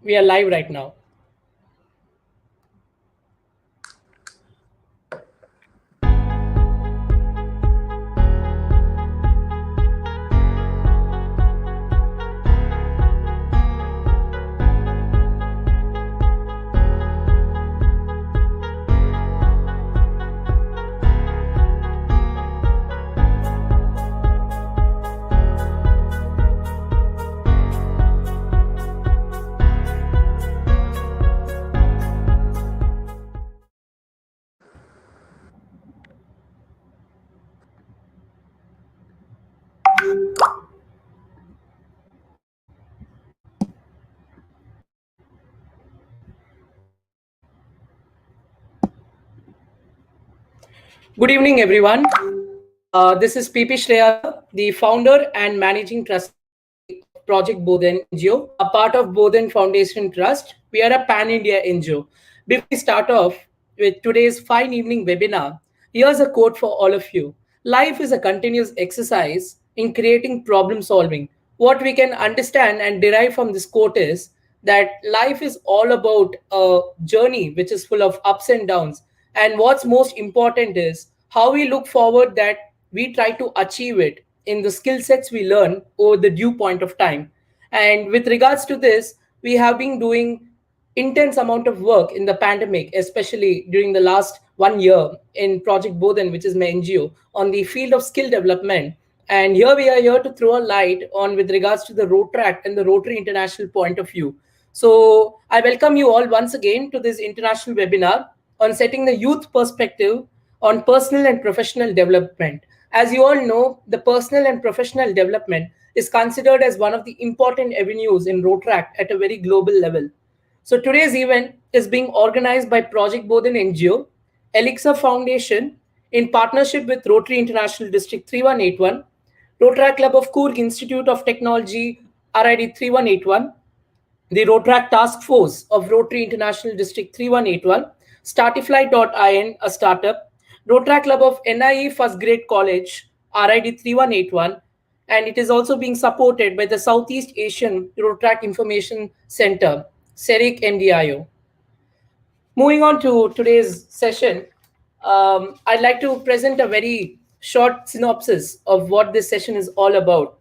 We are live right now. Good evening, everyone. This is PP Shreya, the founder and managing trustee of Project Bodhan NGO, a part of Bodhan Foundation Trust. We are a pan-India NGO. Before we start off with today's fine evening webinar, here's a quote for all of you. Life is a continuous exercise in creating problem solving. What we can understand and derive from this quote is that life is all about a journey which is full of ups and downs. And what's most important is how we look forward that we try to achieve it in the skill sets we learn over the due point of time. And with regards to this, we have been doing intense amount of work in the pandemic, especially during the last 1 year in Project Bodhan, which is my NGO, on the field of skill development. And here we are here to throw a light on with regards to the Rotaract and the Rotary International point of view. So I welcome you all once again to this international webinar on setting the youth perspective on personal and professional development. As you all know, the personal and professional development is considered as one of the important avenues in Rotaract at a very global level. So today's event is being organized by Project Bodhan NGO, Elixir Foundation, in partnership with Rotary International District 3181, Rotaract Club of Coorg Institute of Technology, RID 3181, the Rotaract Task Force of Rotary International District 3181, Startify.in, a startup, Rotaract Club of NIE First Grade College, RID 3181, and it is also being supported by the Southeast Asian Rotaract Information Center, CERIC MDIO. Moving on to today's session, I'd like to present a very short synopsis of what this session is all about.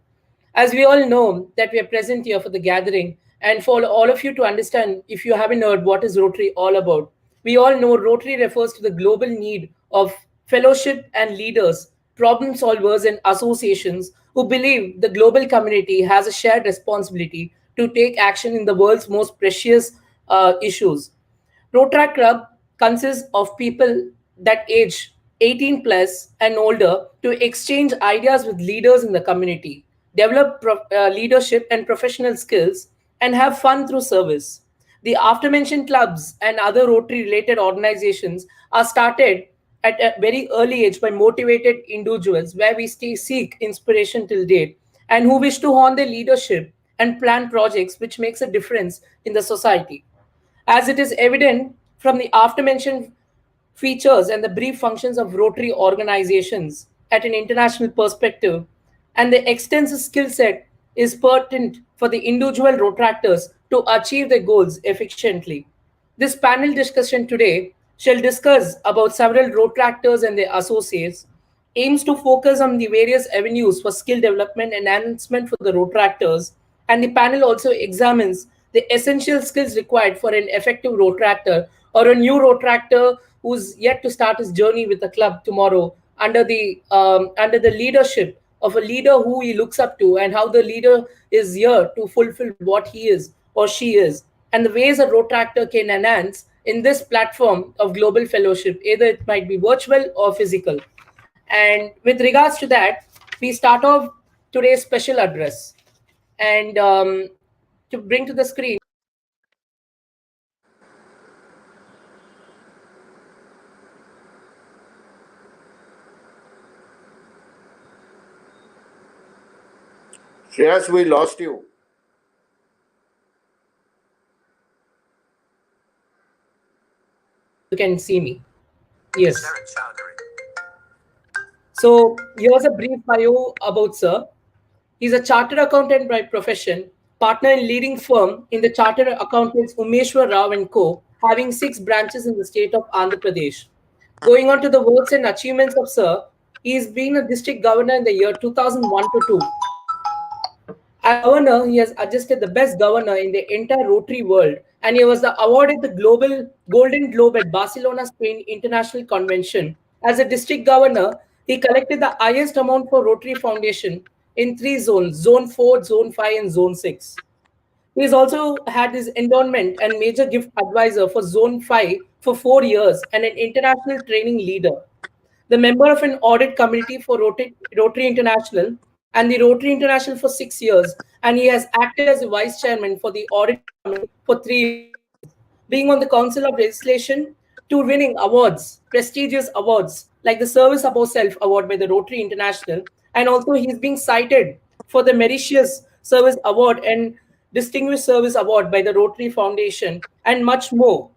As we all know that we are present here for the gathering, and for all of you to understand, if you haven't heard what is Rotary all about, we all know Rotary refers to the global need of fellowship and leaders, problem solvers and associations who believe the global community has a shared responsibility to take action in the world's most precious issues. Rotaract Club consists of people that age 18 plus and older to exchange ideas with leaders in the community, develop leadership and professional skills, and have fun through service. The aforementioned clubs and other Rotary related organizations are started at a very early age by motivated individuals where we seek inspiration till date and who wish to hone their leadership and plan projects which makes a difference in the society. As it is evident from the aforementioned features and the brief functions of Rotary organizations at an international perspective, and the extensive skill set is pertinent for the individual Rotaractors to achieve their goals efficiently. This panel discussion today shall discuss about several Rotaractors and their associates, aims to focus on the various avenues for skill development and enhancement for the Rotaractors, and the panel also examines the essential skills required for an effective Rotaractor or a new Rotaractor who's yet to start his journey with the club tomorrow under the leadership of a leader who he looks up to, and how the leader is here to fulfill what he is or she is, and the ways a Rotaractor can enhance in this platform of global fellowship, either it might be virtual or physical. And with regards to that, we start off today's special address. And to bring to the screen, Shreyas, we lost you. you can see me. Yes. So here's a brief bio about sir. He's a chartered accountant by profession partner in leading firm in the Chartered Accountants Umeshwar Rao and Co., having 6 branches in the state of Andhra Pradesh. Going on to the works and achievements of Sir, he has been a district governor in the year 2001 to 2. As governor, he has adjusted the best governor in the entire Rotary world, and he was awarded the Global Golden Globe at Barcelona, Spain International Convention. As a district governor, he collected the highest amount for Rotary Foundation in 3 zones: Zone 4, Zone 5, and Zone 6. He has also had his endowment and major gift advisor for Zone 5 for 4 years and an international training leader, the member of an audit committee for Rotary International and the Rotary International for 6 years, and he has acted as a vice chairman for the audit committee for 3 years, being on the Council of Legislation to winning awards, prestigious awards like the Service Above Self Award by the Rotary International, and also he's being cited for the Meritorious Service Award and Distinguished Service Award by the Rotary Foundation, and much more.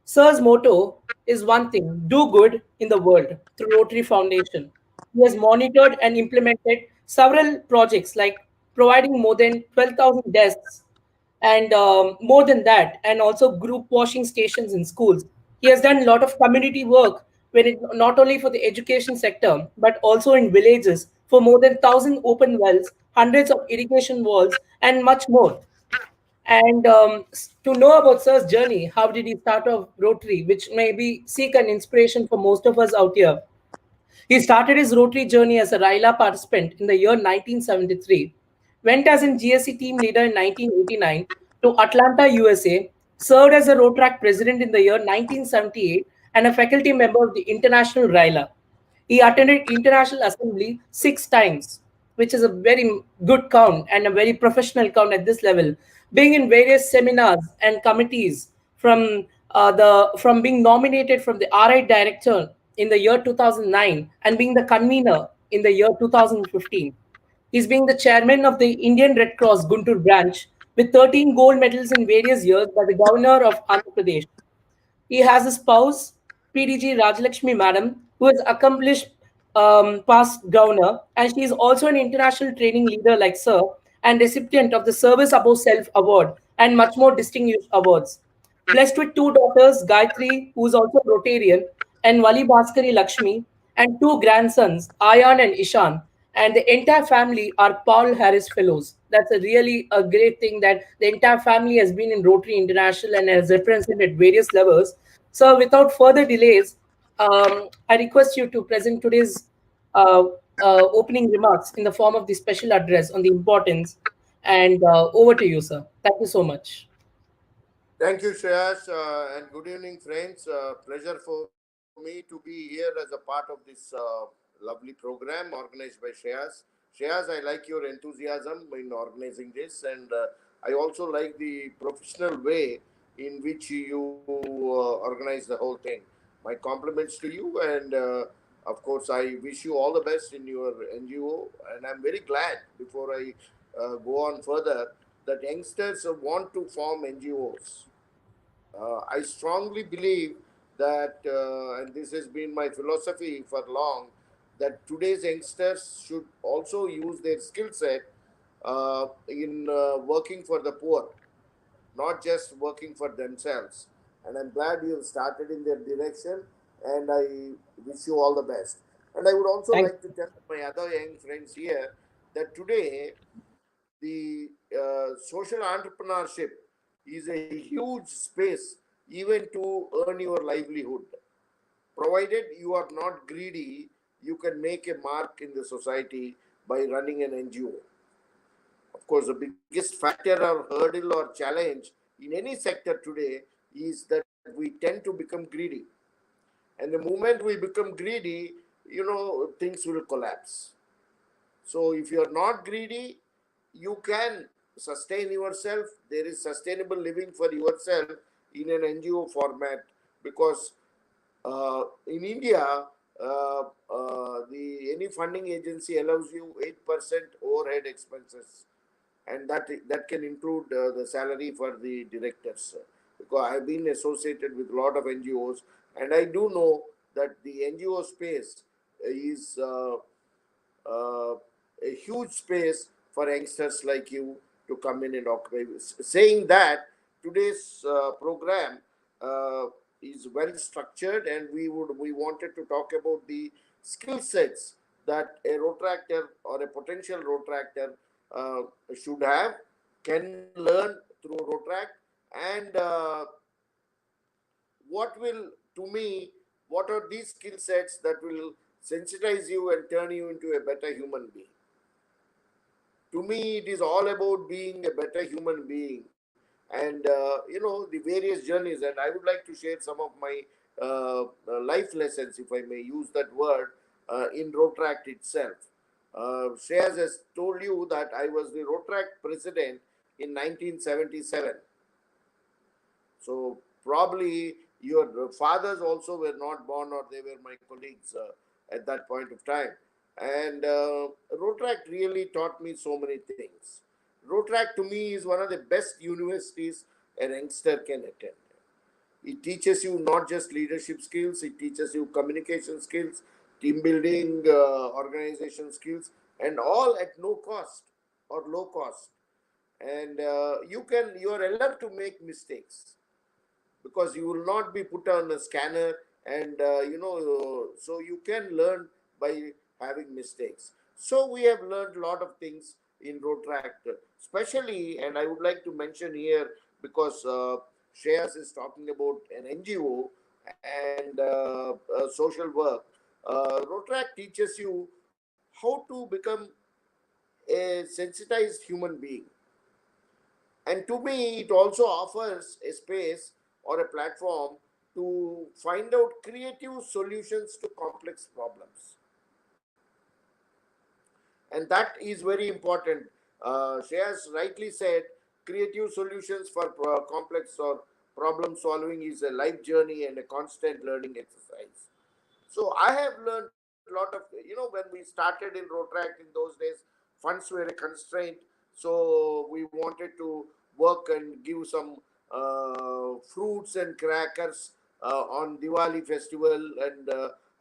Sir's motto is one thing: do good in the world through Rotary Foundation. He has monitored and implemented several projects like providing more than 12,000 desks and more than that, and also group washing stations in schools. He has done a lot of community work not only for the education sector but also in villages for more than 1,000 open wells, hundreds of irrigation walls, and much more. And to know about Sir's journey, how did he start off Rotary, which may be seek an inspiration for most of us out here. He started his Rotary journey as a Raila participant in the year 1973, went as an GSC team leader in 1989 to Atlanta, USA, served as a Rotaract president in the year 1978, and a faculty member of the International Raila. He attended International Assembly 6 times, which is a very good count and a very professional count at this level. Being in various seminars and committees, from being nominated from the RI director in the year 2009 and being the convener in the year 2015. He's being the chairman of the Indian Red Cross Guntur branch with 13 gold medals in various years by the governor of Andhra Pradesh. He has a spouse, PDG Rajalakshmi Madam, who is accomplished past governor, and she is also an international training leader like Sir, and recipient of the Service Above Self Award and much more distinguished awards. Blessed with 2 daughters, Gayatri, who is also Rotarian, and Wali Bhaskari Lakshmi, and 2 grandsons, Ayan and Ishan. And the entire family are Paul Harris Fellows. That's a really a great thing that the entire family has been in Rotary International and has represented various levels. So, without further delays, I request you to present today's uh, opening remarks in the form of the special address on the importance. And over to you, sir. Thank you so much. Thank you, Shreyas, and good evening, friends. Pleasure for me to be here as a part of this lovely program organized by Shreyas. Shreyas, I like your enthusiasm in organizing this, and I also like the professional way in which you organize the whole thing. My compliments to you, and of course, I wish you all the best in your NGO. And I'm very glad, before I go on further, that youngsters want to form NGOs. I strongly believe that, and this has been my philosophy for long, that today's youngsters should also use their skill set in working for the poor, not just working for themselves. And I'm glad you have started in that direction, and I wish you all the best. And I would also Thank like to tell my other young friends here that today the social entrepreneurship is a huge space even to earn your livelihood. Provided you are not greedy, you can make a mark in the society by running an NGO. Of course, the biggest factor or hurdle or challenge in any sector today is that we tend to become greedy. And the moment we become greedy, things will collapse. So if you are not greedy, you can sustain yourself. There is sustainable living for yourself in an NGO format, because in India, the any funding agency allows you 8% overhead expenses, and that can include the salary for the directors. Because I've been associated with a lot of NGOs, and I do know that the NGO space is a huge space for youngsters like you to to come in and occupy. Saying that, today's program uh, is well structured, and we wanted to talk about the skill sets that a rotractor or a potential rotractor should have, can learn through rotract, and what will, to me, what are these skill sets that will sensitize you and turn you into a better human being. To me, it is all about being a better human being, and the various journeys. And I would like to share some of my life lessons, if I may use that word, in Rotract itself. Shreyas has told you that I was the Rotract president in 1977. So probably your fathers also were not born, or they were my colleagues at that point of time. And Rotract really taught me so many things. Rotract to me is one of the best universities a youngster can attend. It teaches you not just leadership skills; it teaches you communication skills, team building, organization skills, and all at no cost or low cost. And you are allowed to make mistakes, because you will not be put on a scanner, and so you can learn by having mistakes. So we have learned a lot of things in Rotract, especially, and I would like to mention here, because Shreyas is talking about an NGO and social work. Rotract teaches you how to become a sensitized human being. And to me, it also offers a space or a platform to find out creative solutions to complex problems. And that is very important. Shreyas rightly said, creative solutions for complex or problem solving is a life journey and a constant learning exercise. So I have learned a lot of, when we started in Rotract in those days, funds were a constraint. So we wanted to work and give some fruits and crackers on Diwali festival and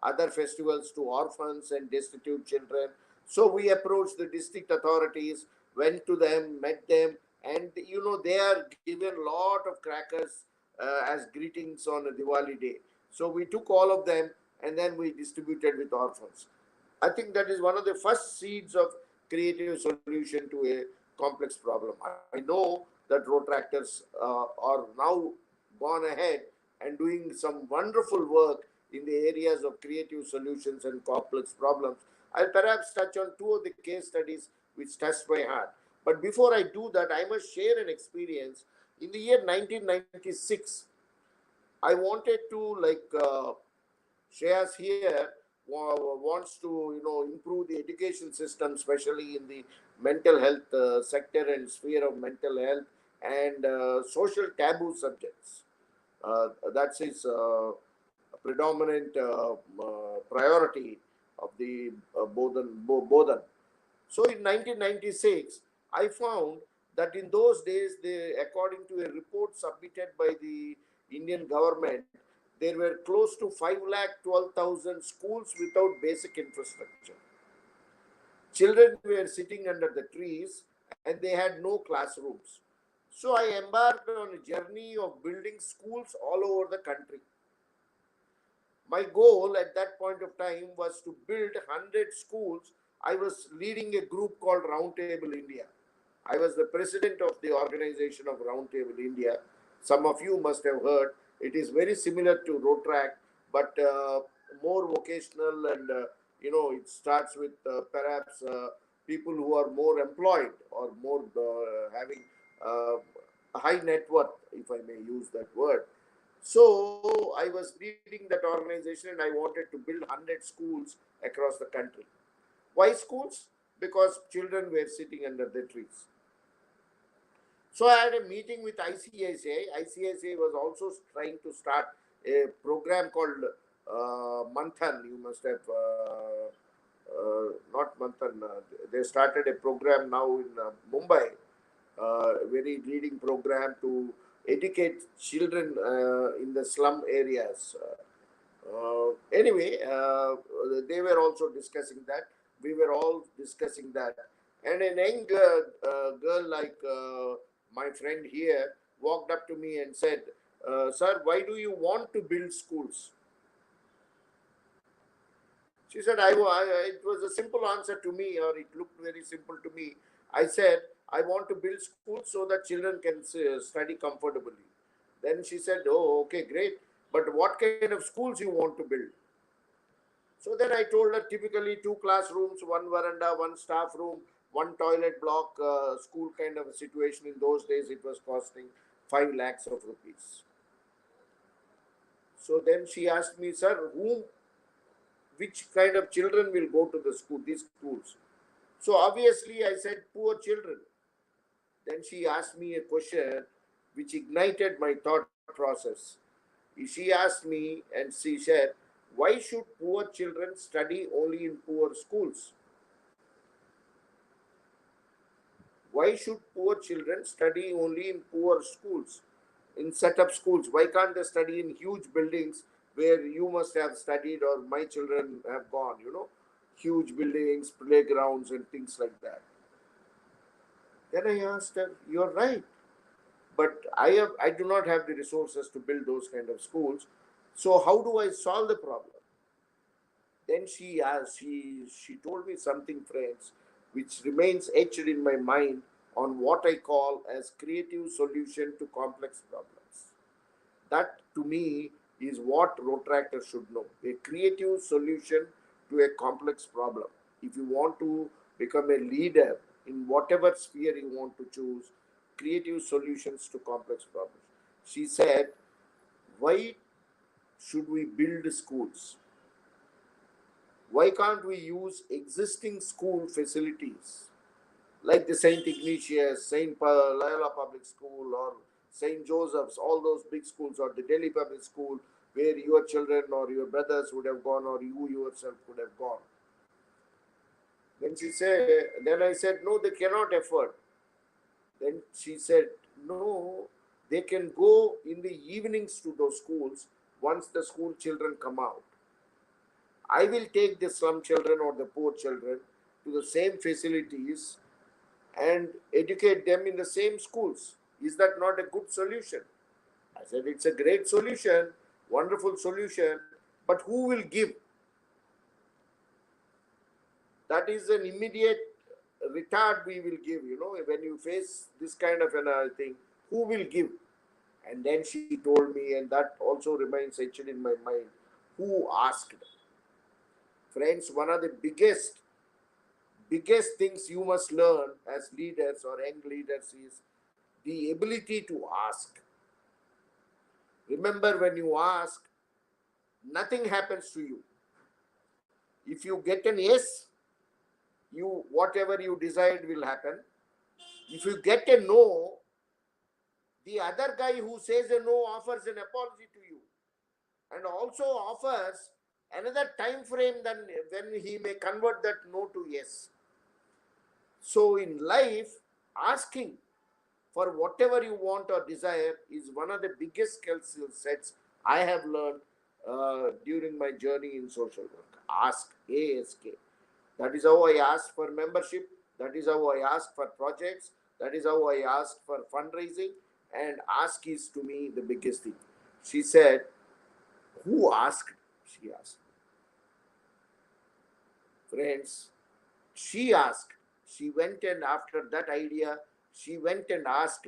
other festivals to orphans and destitute children. So we approached the district authorities, went to them, met them, and they are given a lot of crackers as greetings on a Diwali day. So we took all of them, and then we distributed with orphans. I think that is one of the first seeds of creative solution to a complex problem. I know that Rotractors are now gone ahead and doing some wonderful work in the areas of creative solutions and complex problems. I'll perhaps touch on two of the case studies which touched my heart. But before I do that, I must share an experience. In the year 1996, I wanted to, Shreyas here wants to improve the education system, especially in the mental health sector and sphere of mental health and social taboo subjects. That's his predominant priority of the Bodhan. So in 1996, I found that in those days, according to a report submitted by the Indian government, there were close to 5,12,000 schools without basic infrastructure. Children were sitting under the trees, and they had no classrooms. So I embarked on a journey of building schools all over the country. My goal at that point of time was to build 100 schools. I was leading a group called Roundtable India. I was the president of the organization of Roundtable India. Some of you must have heard. It is very similar to Rotract, but more vocational, and it starts with perhaps people who are more employed or more having a high net worth, if I may use that word. So I was leading that organization, and I wanted to build 100 schools across the country. Why schools? Because children were sitting under the trees. So I had a meeting with ICICI. ICICI was also trying to start a program called Manthan. You must have, not Manthan, they started a program now in Mumbai, a very leading program to educate children in the slum areas. Anyway, they were also discussing that. We were all discussing that. And a young girl like my friend here walked up to me and said, "Sir, why do you want to build schools?" She said, it was a simple answer to me, or it looked very simple to me. I said, "I want to build schools so that children can study comfortably." Then she said, "Oh, okay, great. But what kind of schools you want to build?" So then I told her, typically two classrooms, one veranda, one staff room, one toilet block, school kind of a situation. In those days, it was costing 5 lakhs of rupees. So then she asked me, "Sir, which kind of children will go to the school, these schools?" So obviously, I said, "Poor children." Then she asked me a question which ignited my thought process. She asked me and she said, "Why should poor children study only in poor schools? Why should poor children study only in poor schools, in set up schools? Why can't they study in huge buildings where you must have studied or my children have gone, huge buildings, playgrounds, and things like that?" Then I asked her, "You're right, but I do not have the resources to build those kind of schools. So how do I solve the problem?" Then she told me something, friends, which remains etched in my mind on what I call as creative solution to complex problems. That to me is what Rotractor should know. A creative solution to a complex problem. If you want to become a leader in whatever sphere you want to choose, creative solutions to complex problems. She said, "Why should we build schools? Why can't we use existing school facilities like the St. Ignatius, Loyola Public School, or St. Joseph's, all those big schools, or the Delhi Public School, where your children or your brothers would have gone, or you yourself would have gone?" Then I said, "No, they cannot afford." Then she said, "No, they can go in the evenings to those schools once the school children come out. I will take the slum children or the poor children to the same facilities and educate them in the same schools. Is that not a good solution?" I said, "It's a great solution, wonderful solution, but who will give?" That is an immediate retard we will give, when you face this kind of an thing, who will give? And then she told me, and that also remains etched in my mind, who asked? Friends, one of the biggest things you must learn as leaders or young leaders is the ability to ask. Remember, when you ask, nothing happens to you. If you get an yes, you whatever you desired will happen. If you get a no, the other guy who says a no offers an apology to you and also offers another time frame than when he may convert that no to yes. So in life, asking for whatever you want or desire is one of the biggest skill sets I have learned during my journey in social work. Ask, ASK. That is how I ask for membership. That is how I ask for projects. That is how I ask for fundraising. And ask is to me the biggest thing. She said, "Who asked?" She asked. Friends, she asked. She went, and after that idea, she went and asked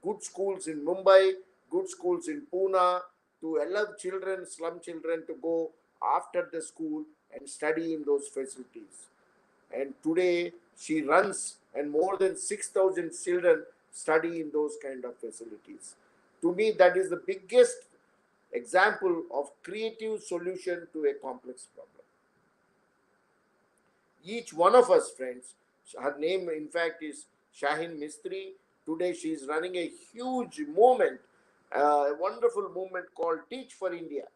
good schools in Mumbai, good schools in Pune, to allow children, slum children, to go after the school and study in those facilities. And today she runs, and more than 6,000 children study in those kind of facilities. To me, that is the biggest example of creative solution to a complex problem. Each one of us, friends, her name in fact is Shahin Mistri. Today she is running a huge movement, a wonderful movement called Teach for India.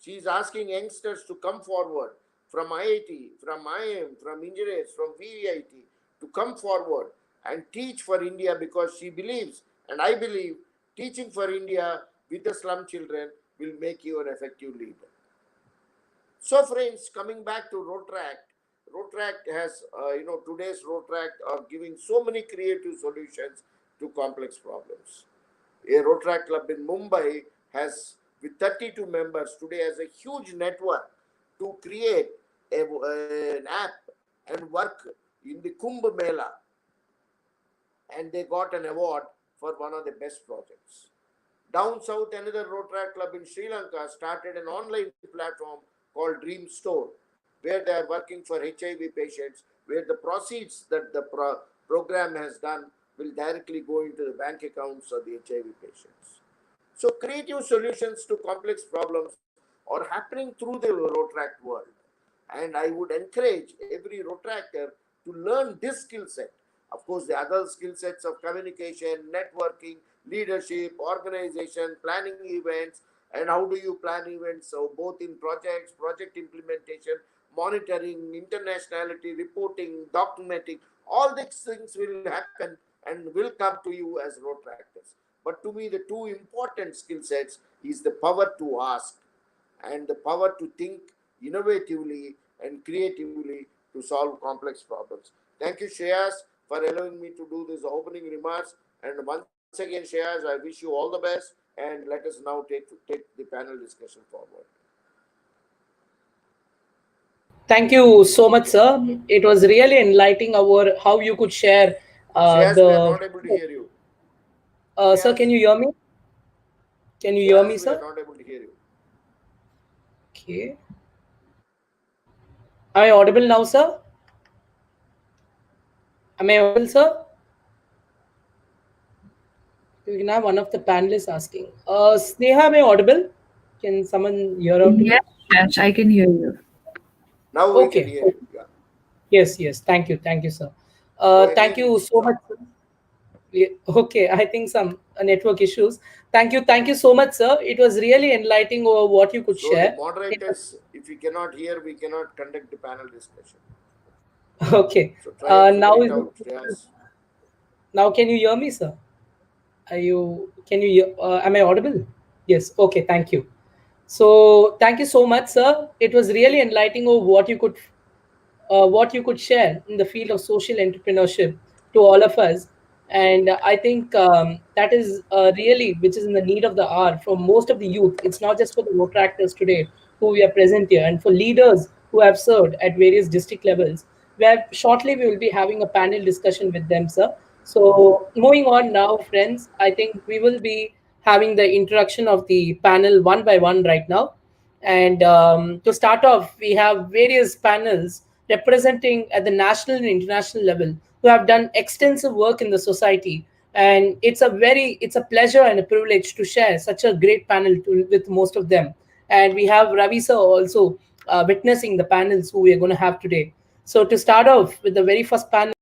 She is asking youngsters to come forward from IIT, from IIM, from engineers, from VIT, to come forward and teach for India, because she believes, and I believe, teaching for India with the slum children will make you an effective leader. So, friends, coming back to Rotaract, Rotract has, today's Rotract are giving so many creative solutions to complex problems. A Rotract club in Mumbai has, with 32 members, today has a huge network to create an app and work in the Kumbh Mela, and they got an award for one of the best projects. Down south, another Rotary Club in Sri Lanka started an online platform called Dream Store, where they are working for HIV patients, where the proceeds that the program has done will directly go into the bank accounts of the HIV patients. So, creative solutions to complex problems are happening through the Rotract world. And I would encourage every Rotractor to learn this skill set. Of course, the other skill sets of communication, networking, leadership, organization, planning events, and how do you plan events? So, both in projects, project implementation, monitoring, internationality, reporting, documenting, all these things will happen and will come to you as Rotractors. But to me, the two important skill sets is the power to ask and the power to think innovatively and creatively to solve complex problems. Thank you, Shreyas, for allowing me to do this opening remarks. And once again, Shreyas, I wish you all the best. And let us now take the panel discussion forward. Thank you so much, sir. It was really enlightening our how you could share Shreyas, we are the. not able to hear you. Sir, can Shreyas, you hear me? Can you hear me, Shreyas, we are sir? not able to hear you. Okay. Am I audible now, sir? Am I audible, sir? We can have one of the panelists asking. Sneha, am I audible? Can someone hear out to Yes, me? yes, I can hear you. Now we can Okay. hear you. Yeah. Yes, yes. Thank you, sir. Oh, Thank again you it so much. dropped. Sir. Okay, I think some network issues. Thank you so much, sir. It was really enlightening over what you could So the share. It was, moderators, if we cannot hear, we cannot conduct the panel discussion. okay. So try and Now figure it is out, Shreyas. now can you hear me, sir? Are you? Can you? Am I audible? Yes. Okay. Thank you. So thank you so much, sir. It was really enlightening of what you could share in the field of social entrepreneurship to all of us. And I think that is really which is in the need of the hour for most of the youth. It's not just for the Rotractors today who we are present here, and for leaders who have served at various district levels. Where shortly we will be having a panel discussion with them, sir. So moving on now, friends, I think we will be having the introduction of the panel one by one right now. And to start off, we have various panels representing at the national and international level who have done extensive work in the society. And it's a pleasure and a privilege to share such a great panel with most of them. And we have Ravi sir also witnessing the panels who we are going to have today. So to start off with the very first panel.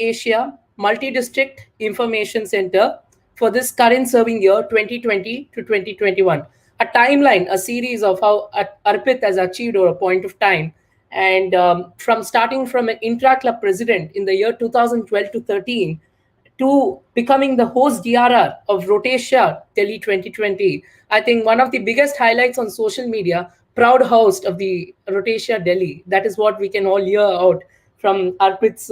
Asia Multi-District Information Center for this current serving year 2020 to 2021. A timeline, a series of how Arpit has achieved over a point of time. And from starting from an intra club president in the year 2012 to 13 to becoming the host DRR of Rotatia Delhi 2020. I think one of the biggest highlights on social media, proud host of the Rotatia Delhi. That is what we can all hear out from Arpit's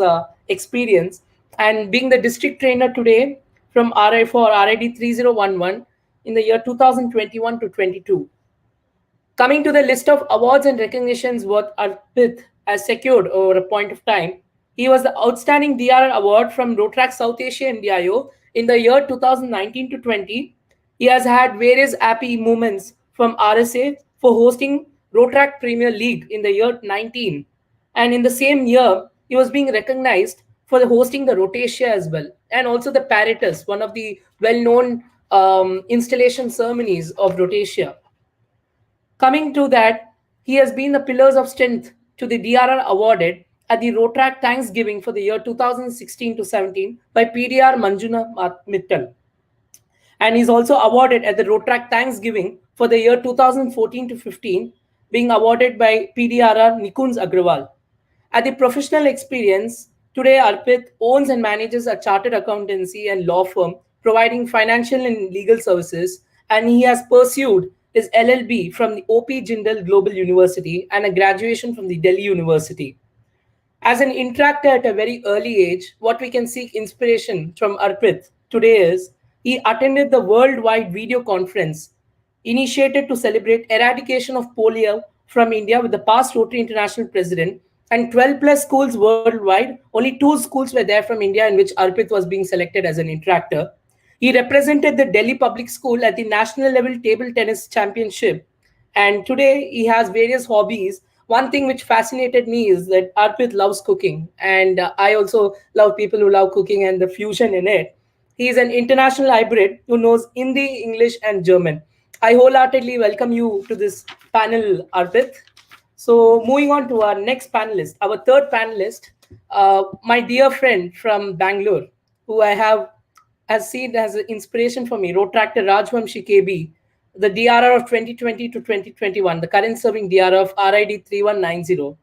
experience. And being the district trainer today from RI for RID 3011 in the year 2021 to 22. Coming to the list of awards and recognitions what Arpit has secured over a point of time, he was the Outstanding DRR Award from Rotrack South Asia and DIO in the year 2019 to 20. He has had various happy moments from RSA for hosting Rotrack Premier League in the year 19. And in the same year, he was being recognized for the hosting the Rotatia as well. And also the Paratus, one of the well-known installation ceremonies of Rotatia. Coming to that, he has been the pillars of strength to the DRR awarded at the Rotrack Thanksgiving for the year 2016 to 17 by PDR Manjuna Mittal. And he's also awarded at the Rotrack Thanksgiving for the year 2014 to 15, being awarded by PDRR Nikunj Agrawal. At the professional experience, today Arpit owns and manages a chartered accountancy and law firm providing financial and legal services, and he has pursued his LLB from the OP Jindal Global University and a graduation from the Delhi University. As an interactor at a very early age, what we can seek inspiration from Arpit today is he attended the worldwide video conference initiated to celebrate eradication of polio from India with the past Rotary International president and 12 plus schools worldwide. Only two schools were there from India in which Arpit was being selected as an interactor. He represented the Delhi Public School at the national level table tennis championship, and today he has various hobbies. One thing which fascinated me is that Arpit loves cooking, and I also love people who love cooking and the fusion in it. He is an international hybrid who knows Hindi, English, and German. I wholeheartedly welcome you to this panel, Arpit. So, moving on to our next panelist, our third panelist, my dear friend from Bangalore, who I have has seen as an inspiration for me, road tractor Raj Vamshi KB, the DRR of 2020 to 2021, the current serving DRR of RID 3190.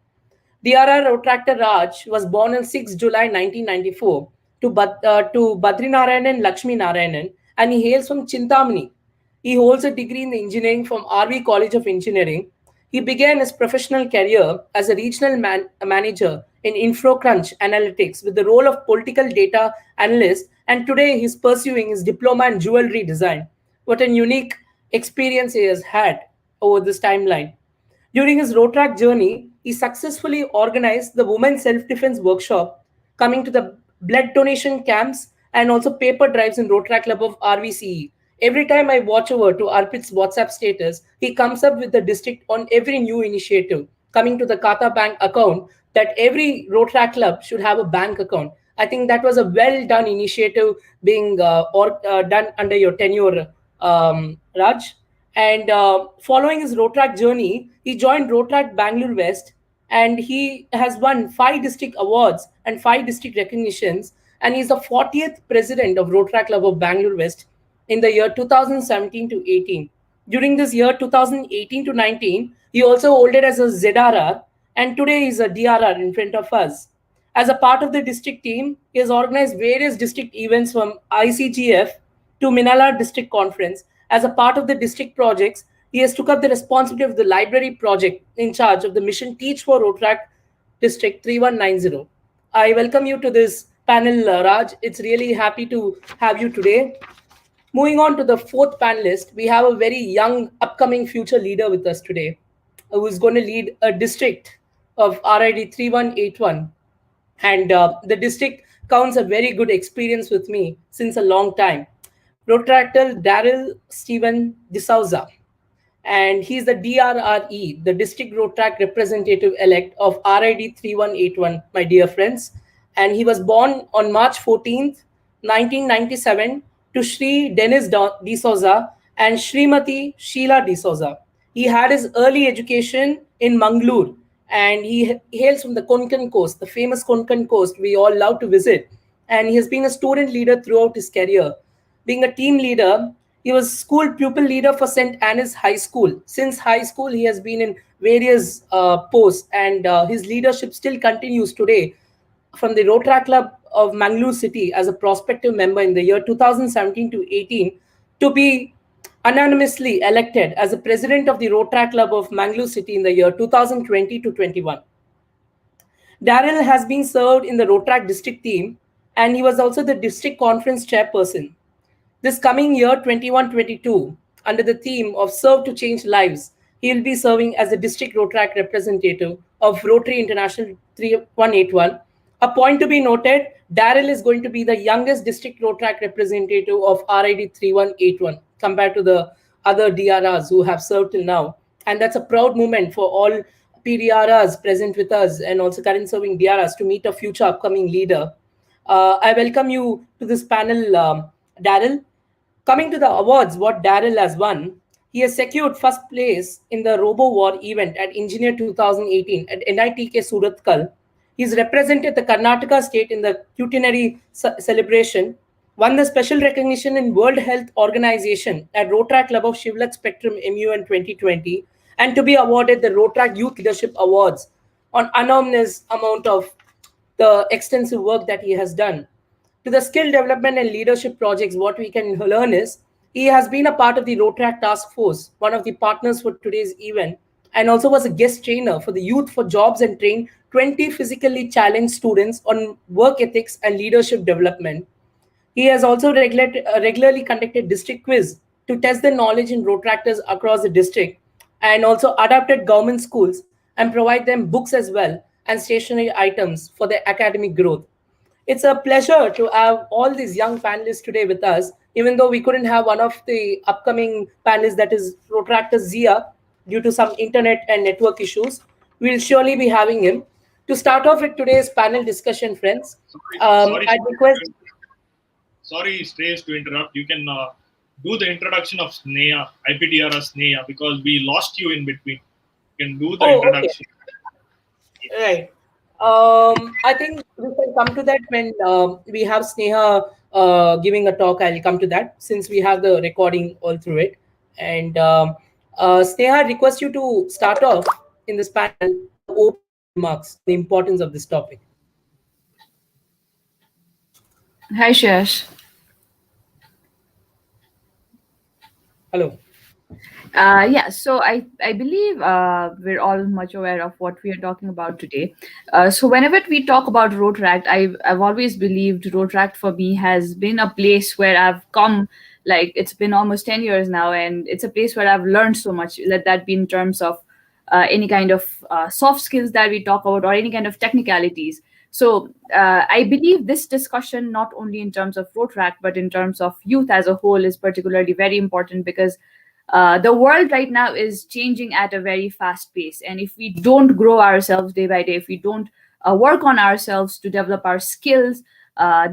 DRR Rotractor Raj was born on 6 July 1994 to Badrinarayanan and Lakshmi Narayanan, and he hails from Chintamani. He holds a degree in engineering from RV College of Engineering. He began his professional career as a regional manager in InfroCrunch Analytics with the role of political data analyst, and today he's pursuing his diploma in jewelry design. What a unique experience he has had over this timeline. During his Rotrack journey, he successfully organized the Women's Self-Defense Workshop, coming to the blood donation camps and also paper drives in Rotrack Club of RVCE. Every time I watch over to Arpit's WhatsApp status, he comes up with the district on every new initiative, coming to the Kata Bank account, that every Rotrack Club should have a bank account. I think that was a well done initiative being done under your tenure, Raj. And following his Rotrack journey, he joined Rotrack Bangalore West, and he has won 5 district awards and 5 district recognitions. And he's the 40th president of Rotrack Club of Bangalore West in the year 2017 to 18. During this year 2018 to 19, he also holded as a ZRR, and today he's a DRR in front of us. As a part of the district team, he has organized various district events from ICGF to Minala District Conference. As a part of the district projects, he has took up the responsibility of the library project in charge of the mission Teach for Rotrack District 3190. I welcome you to this panel, Raj. It's really happy to have you today. Moving on to the fourth panelist, we have a very young, upcoming future leader with us today, who is going to lead a district of RID 3181. And the district counts a very good experience with me since a long time. Protractor Daryl Steven D'Souza, and he's the DRRE, the District Road Track Representative Elect of RID 3181, my dear friends. And he was born on March 14th, 1997, to Shri Dennis D'Souza and Srimati Sheila D'Souza. He had his early education in Mangalore and he hails from the Konkan coast, the famous Konkan coast we all love to visit. And he has been a student leader throughout his career. Being a team leader, he was school pupil leader for St. Anne's High School. Since high school, he has been in various posts, and his leadership still continues today from the Rotary Club of Mangalore City as a prospective member in the year 2017 to 18 to be unanimously elected as the president of the Rotary Club of Mangalore City in the year 2020 to 21. Daryl has been served in the Rotary district team, and he was also the district conference chairperson. This coming year, 21-22, under the theme of Serve to Change Lives, he will be serving as the District Rotary representative of Rotary International 3181. A point to be noted, Daryl is going to be the youngest District Rotary representative of RID 3181 compared to the other DRRs who have served till now. And that's a proud moment for all PDRRs present with us and also current serving DRRs to meet a future upcoming leader. I welcome you to this panel, Daryl. Coming to the awards, what Daryl has won, he has secured first place in the Robo War event at Engineer 2018 at NITK Surathkal. He's represented the Karnataka state in the culinary celebration, won the special recognition in World Health Organization at Rotary Club of Shivlak Spectrum MUN 2020, and to be awarded the Rotary Youth Leadership Awards on enormous amount of the extensive work that he has done. To the skill development and leadership projects, what we can learn is he has been a part of the Rotary Task Force, one of the partners for today's event, and also was a guest trainer for the Youth for Jobs and trained 20 physically challenged students on work ethics and leadership development. He has also regularly conducted district quiz to test the knowledge in Rotators across the district, and also adapted government schools and provide them books as well and stationery items for their academic growth. It's a pleasure to have all these young panelists today with us, even though we couldn't have one of the upcoming panelists, that is Rotractor Zia, due to some internet and network issues. We'll surely be having him. To start off with today's panel discussion, friends, Sorry, I'd request. sorry, Strays, to interrupt. You can do the introduction of Sneha, IPDRA Sneha, because we lost you in between. You can do the Oh, okay. introduction. Right. I think we can come to that when we have Sneha giving a talk. I'll come to that since we have the recording all through it. And Sneha, I request you to start off in this panel with the opening remarks, the importance of this topic. Hi, Shash. Hello. Yeah, so I believe we're all much aware of what we are talking about today. So whenever we talk about Rotaract, I've always believed Rotaract for me has been a place where I've come, like it's been almost 10 years now, and it's a place where I've learned so much, let that be in terms of any kind of soft skills that we talk about or any kind of technicalities. So I believe this discussion, not only in terms of Rotaract, but in terms of youth as a whole, is particularly very important because the world right now is changing at a very fast pace, and if we don't grow ourselves day by day, if we don't work on ourselves to develop our skills,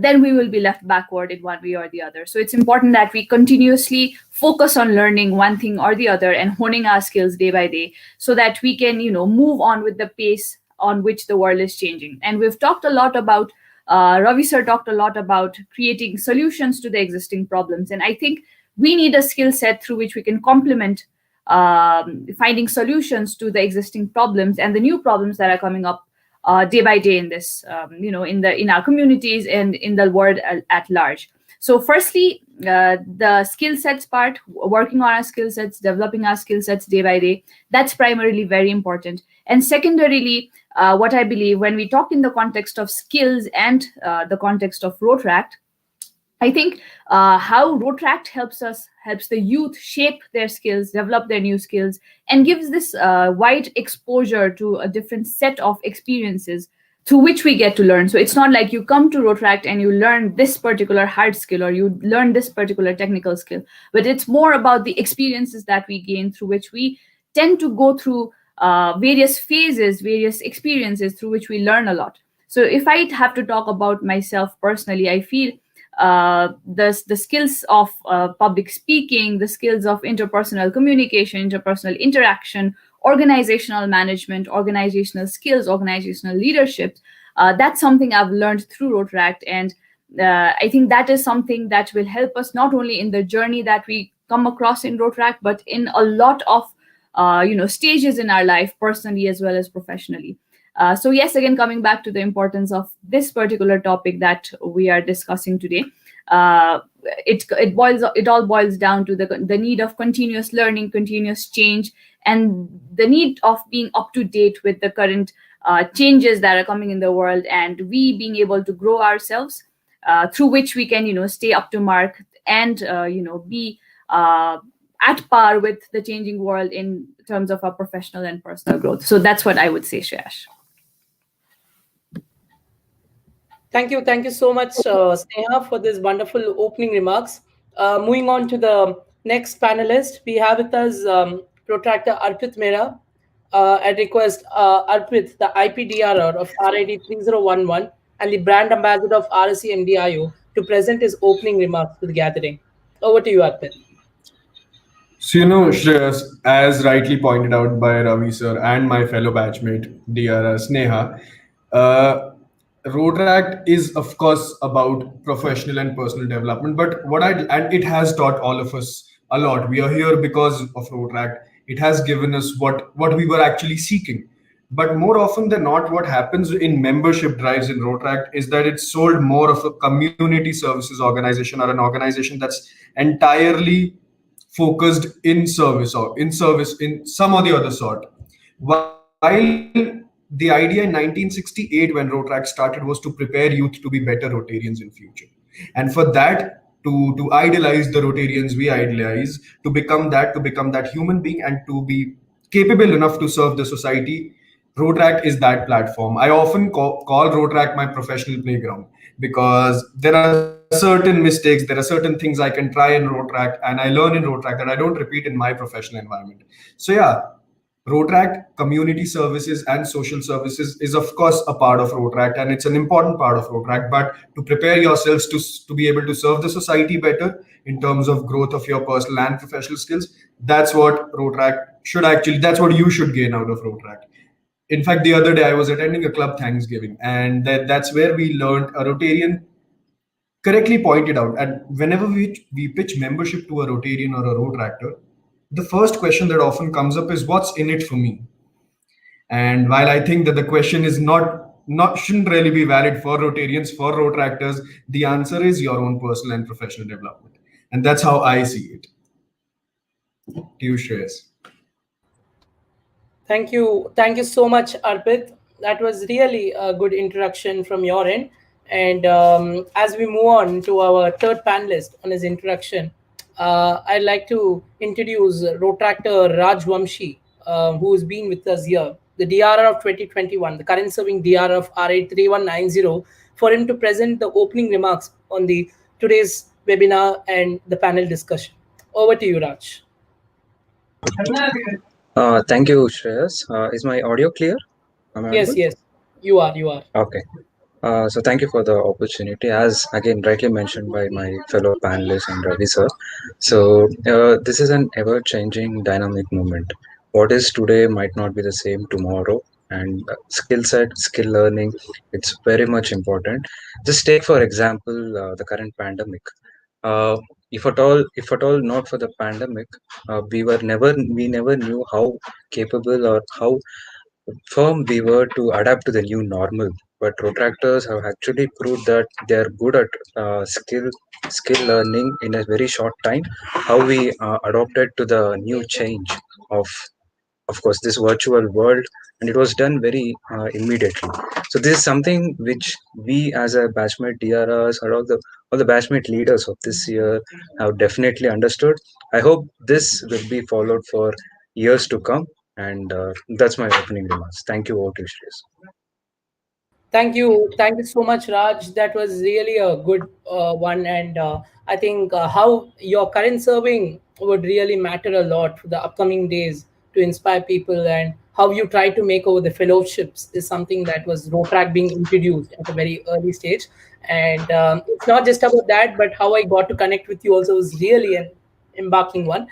then we will be left backward in one way or the other. So it's important that we continuously focus on learning one thing or the other and honing our skills day by day, so that we can, move on with the pace on which the world is changing. And we've talked a lot about Ravi sir talked a lot about creating solutions to the existing problems, and I think we need a skill set through which we can complement finding solutions to the existing problems and the new problems that are coming up day by day in this, in our communities and in the world at large. So, firstly, the skill sets part, working on our skill sets, developing our skill sets day by day, that's primarily very important. And secondarily, what I believe when we talk in the context of skills and the context of Rotaract, I think how Rotaract helps the youth shape their skills, develop their new skills, and gives this wide exposure to a different set of experiences through which we get to learn. So it's not like you come to Rotaract and you learn this particular hard skill or you learn this particular technical skill, but it's more about the experiences that we gain through which we tend to go through various phases, various experiences through which we learn a lot. So if I have to talk about myself personally, I feel the skills of public speaking, the skills of interpersonal communication, interpersonal interaction, organizational management, organizational skills, organizational leadership. That's something I've learned through Rotaract, and I think that is something that will help us not only in the journey that we come across in Rotaract, but in a lot of stages in our life, personally as well as professionally. So yes, again, coming back to the importance of this particular topic that we are discussing today, uh, it all boils down to the need of continuous learning, continuous change, and the need of being up to date with the current changes that are coming in the world, and we being able to grow ourselves, through which we can stay up to mark and be at par with the changing world in terms of our professional and personal growth. So that's what I would say, Shreyash. Thank you so much, Sneha, for this wonderful opening remarks. Moving on to the next panelist, we have with us protractor Arpit Mehra. I request Arpit, the IPDRR of RID 3011 and the brand ambassador of RSC MDIO, to present his opening remarks to the gathering. Over to you, Arpit. So, Shreyas, as rightly pointed out by Ravi sir and my fellow batchmate, dear Sneha, uh, Rotaract is, of course, about professional and personal development. But and it has taught all of us a lot. We are here because of Rotaract. It has given us what we were actually seeking. But more often than not, what happens in membership drives in Rotaract is that it's sold more of a community services organization, or an organization that's entirely focused in service, or in service in some or the other sort. While the idea in 1968 when Rotaract started was to prepare youth to be better Rotarians in future. And for that, to idolize the Rotarians we idolize, to become that human being and to be capable enough to serve the society, Rotaract is that platform. I often call Rotaract my professional playground, because there are certain mistakes, there are certain things I can try in Rotaract and I learn in Rotaract that I don't repeat in my professional environment. So yeah, Rotaract, community services and social services is of course a part of Rotaract, and it's an important part of Rotaract. But to prepare yourselves to be able to serve the society better in terms of growth of your personal and professional skills, that's what Rotaract should actually, that's what you should gain out of Rotaract. In fact, the other day I was attending a club Thanksgiving, and that's where we learned a Rotarian correctly pointed out. And whenever we pitch membership to a Rotarian or a Rotaractor, the first question that often comes up is, what's in it for me? And while I think that the question is not shouldn't really be valid for Rotarians, for Rotaractors, the answer is your own personal and professional development. And that's how I see it. To you, Shreyas. Thank you so much, Arpit. That was really a good introduction from your end. And as we move on to our third panelist on his introduction, I'd like to introduce Rotractor Raj Vamshi, who's been with us here, the DRR of 2021, the current serving DRR of R83190, for him to present the opening remarks on the today's webinar and the panel discussion. Over to you, Raj. Thank you, Shreyas. Is my audio clear? Am I audible? Yes, you are. Okay. So thank you for the opportunity. As again rightly mentioned by my fellow panelists and Ravi sir. So this is an ever-changing dynamic movement. What is today might not be the same tomorrow, and skill set, skill learning, it's very much important. Just take for example the current pandemic. Uh, if at all not for the pandemic, we never knew how capable or how firm we were to adapt to the new normal. But Rotractors have actually proved that they are good at skill learning in a very short time. How we adopted to the new change of of course this virtual world, and it was done very immediately. So this is something which we as a batchmate DRRs or all the batchmate leaders of this year have definitely understood. I hope this will be followed for years to come, and that's my opening remarks. Thank you all, Shreyas. Thank you so much, Raj. That was really a good one, and I think how your current serving would really matter a lot for the upcoming days to inspire people, and how you try to make over the fellowships is something that was Rotrack being introduced at a very early stage, and it's not just about that, but how I got to connect with you also was really an embarking one.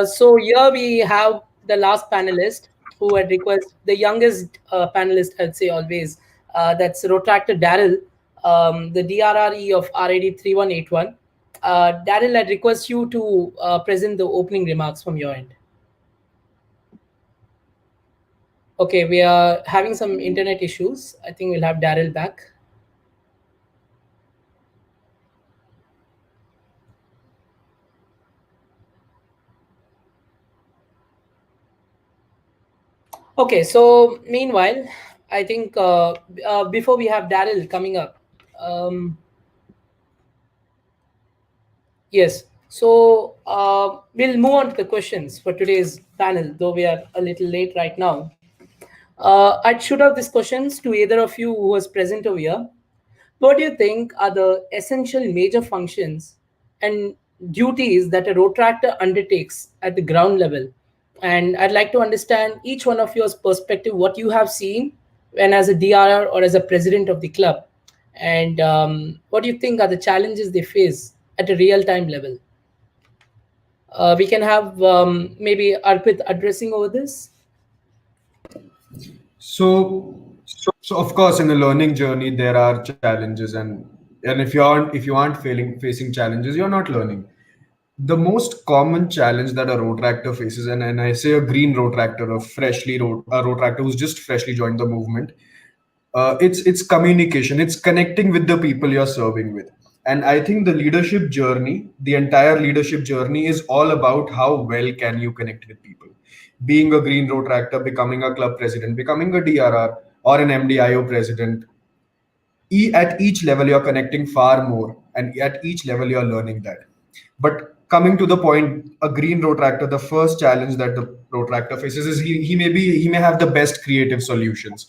So here we have the last panelist, who had requested the youngest panelist, I'd say always. That's Rotractor Daryl, the DRRE of RAD 3181. Daryl, I'd request you to present the opening remarks from your end. Okay, we are having some internet issues. I think we'll have Daryl back. Okay, so meanwhile, I think before we have Daryl coming up, um, yes, so we'll move on to the questions for today's panel, though we are a little late right now. I'd shoot out these questions to either of you who was present over here. What do you think are the essential major functions and duties that a rotractor undertakes at the ground level? And I'd like to understand each one of yours perspective, what you have seen when as a DRR or as a president of the club, and what do you think are the challenges they face at a real time level? We can have maybe Arpit addressing over this. So, so of course, in the learning journey, there are challenges, and if you aren't facing challenges, you're not learning. The most common challenge that a rotractor faces, and I say a green rotractor, a rotractor who's just freshly joined the movement, it's communication, it's connecting with the people you're serving with. And I think the entire leadership journey is all about how well can you connect with people. Being a green rotractor, becoming a club president, becoming a DRR or an MDIO president, at each level you're connecting far more, and at each level you're learning that. But coming to the point, a green rotractor, the first challenge that the rotractor faces is he may have the best creative solutions,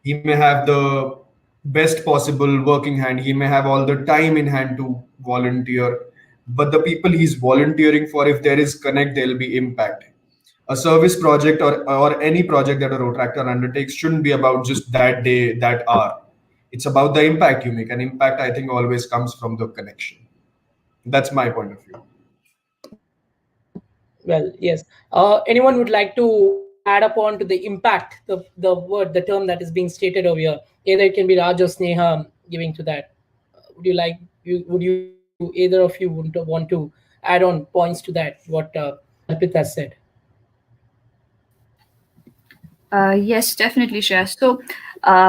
he may have the best possible working hand, he may have all the time in hand to volunteer, but the people he's volunteering for, if there is connect, there'll be impact. A service project, or any project that a rotractor undertakes, shouldn't be about just that day, that hour. It's about the impact you make. And impact, I think, always comes from the connection. That's my point of view. Well, yes. Anyone would like to add upon to the impact, the word, the term that is being stated over here? Either it can be Raj or Sneha giving to that. Would you like you? Would you either of you want to add on points to that? What Arpit has said. Yes, definitely, Shreya. So,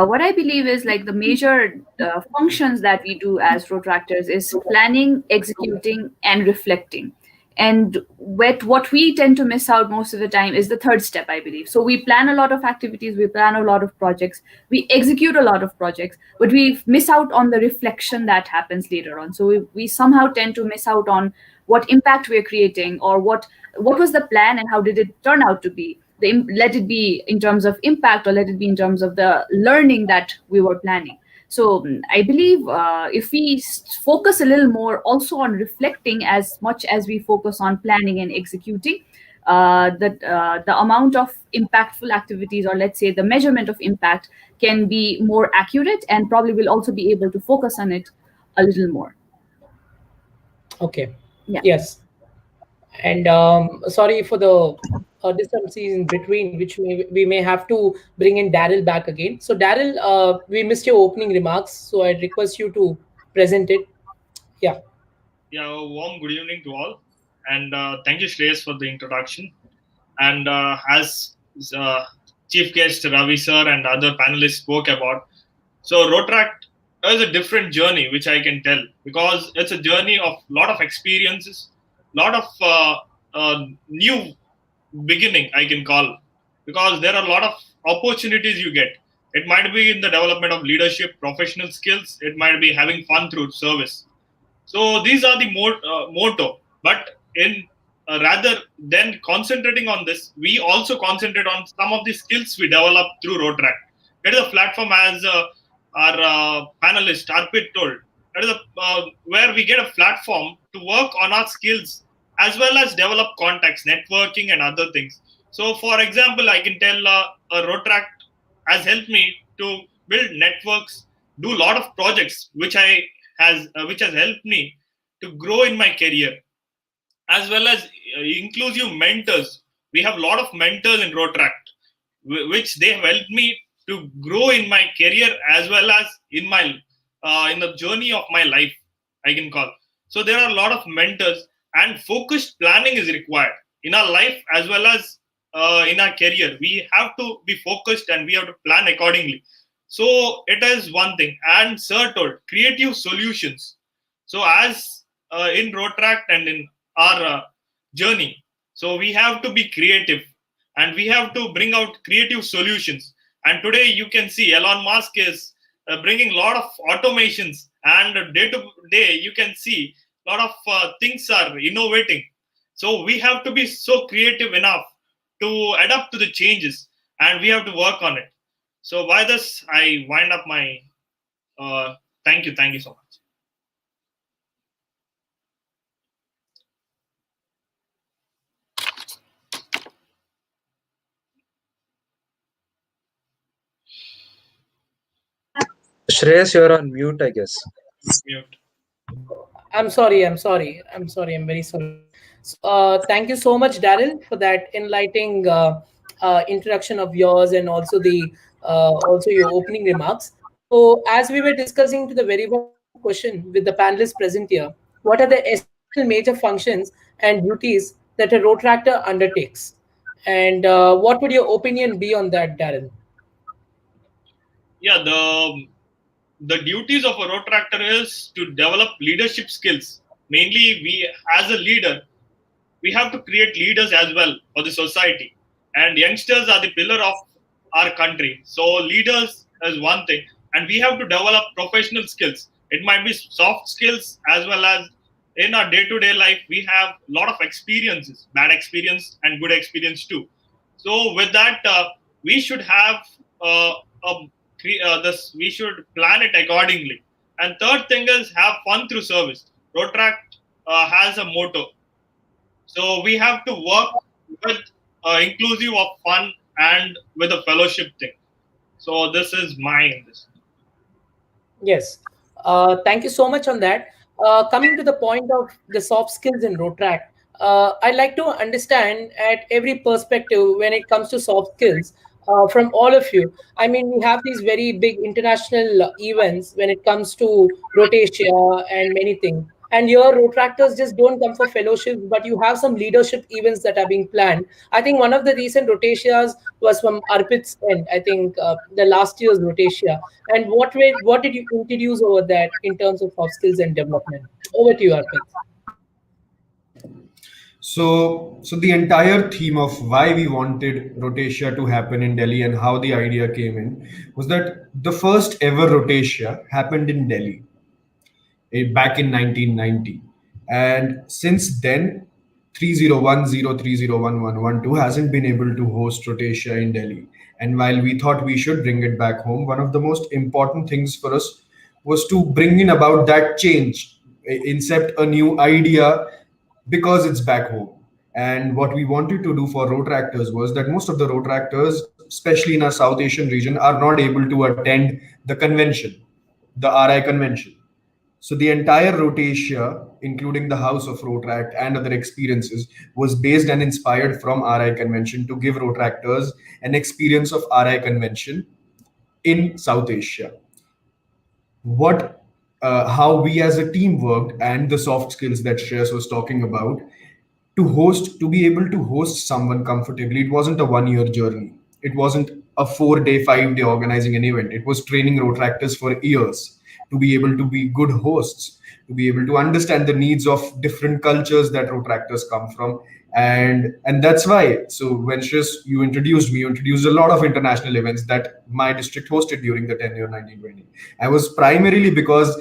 what I believe is like the major functions that we do as protractors is planning, executing, and reflecting. And what we tend to miss out most of the time is the third step, I believe. So, we plan a lot of activities, we plan a lot of projects, we execute a lot of projects, but we miss out on the reflection that happens later on. So, we somehow tend to miss out on what impact we're creating, or what was the plan and how did it turn out to be. Let it be in terms of impact, or let it be in terms of the learning that we were planning. So I believe if we focus a little more also on reflecting as much as we focus on planning and executing, that the amount of impactful activities, or let's say the measurement of impact, can be more accurate, and probably will also be able to focus on it a little more. Okay. Yeah. Yes. And sorry for the disturbances in between, which we may have to bring in Daryl back again. So Daryl, we missed your opening remarks, so I request you to present it. Yeah. Yeah, a warm good evening to all, and thank you, Shreyas, for the introduction. And as chief guest Ravi sir and other panelists spoke about, so Rotract is a different journey, which I can tell, because it's a journey of lot of experiences, lot of new beginning, I can call, because there are a lot of opportunities you get. It might be in the development of leadership, professional skills. It might be having fun through service. So these are the motto. But in rather than concentrating on this, we also concentrate on some of the skills we develop through Rotract. It is a platform, as our panelist Arpit told. That is where we get a platform to work on our skills as well as develop contacts, networking, and other things. So, for example, I can tell a Rotract has helped me to build networks, do a lot of projects, which has helped me to grow in my career, as well as inclusive mentors. We have a lot of mentors in Rotract. which they have helped me to grow in my career as well as in the journey of my life, I can call. So there are a lot of mentors, and focused planning is required in our life as well as in our career. We have to be focused and we have to plan accordingly. So it is one thing. And sir told creative solutions. So as in Rotract and in our journey, so we have to be creative and we have to bring out creative solutions. And today you can see Elon Musk is bringing a lot of automations, and day to day you can see a lot of things are innovating. So we have to be so creative enough to adapt to the changes, and we have to work on it. So by this, I wind up my thank you so much. Shreyas, you're on mute, I guess. Mute. I'm sorry. I'm very sorry. So, thank you so much, Daryl, for that enlightening introduction of yours, and also the also your opening remarks. So, as we were discussing to the very one question with the panelists present here, what are the essential major functions and duties that a rotractor undertakes, and what would your opinion be on that, Daryl? Yeah, the duties of a rotractor is to develop leadership skills. Mainly, we as a leader, we have to create leaders as well for the society. And youngsters are the pillar of our country. So leaders is one thing, and we have to develop professional skills. It might be soft skills as well as in our day-to-day life. We have a lot of experiences, bad experience and good experience too. So with that, we should have a this. We should plan it accordingly. And third thing is have fun through service. Rotract has a motto, so we have to work with inclusive of fun and with a fellowship thing. So this is my this. Yes. Thank you so much on that. Coming to the point of the soft skills in Rotract, I'd like to understand at every perspective when it comes to soft skills from all of you. I mean, we have these very big international events when it comes to Rotatia and many things. And your Rotractors just don't come for fellowships, but you have some leadership events that are being planned. I think one of the recent Rotatias was from Arpit's end. I think the last year's Rotatia. And what did you introduce over that in terms of soft skills and development? Over to you, Arpit. So the entire theme of why we wanted Rotatia to happen in Delhi and how the idea came in was that the first ever Rotatia happened in Delhi back in 1990. And since then, 3010, 301112 hasn't been able to host Rotatia in Delhi. And while we thought we should bring it back home, one of the most important things for us was to bring in about that change, incept a new idea because it's back home. And what we wanted to do for road was that most of the road especially in our South Asian region, are not able to attend the convention, the RI convention. So the entire Rotatia, including the House of Rotract and other experiences, was based and inspired from RI convention to give Rotractors an experience of RI convention in South Asia. What How we as a team worked and the soft skills that Shreyas was talking about to be able to host someone comfortably. It wasn't a 1 year journey. It wasn't a 4 day 5 day organizing an event. It was training rotractors for years to be able to be good hosts, to be able to understand the needs of different cultures that rotractors come from. And that's why, so when Shris, you introduced a lot of international events that my district hosted during the tenure 1920. I was primarily because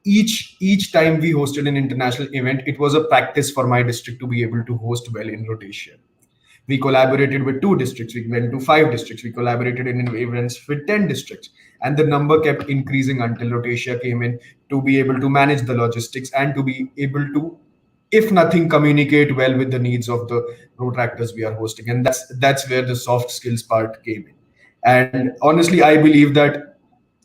each time we hosted an international event, it was a practice for my district to be able to host well in rotation. We collaborated with 2 districts, we went to 5 districts, we collaborated in events with 10 districts, and the number kept increasing until Rotatia came in to be able to manage the logistics and to be able to, if nothing, communicate well with the needs of the rotractors we are hosting. And that's where the soft skills part came in. And honestly, I believe that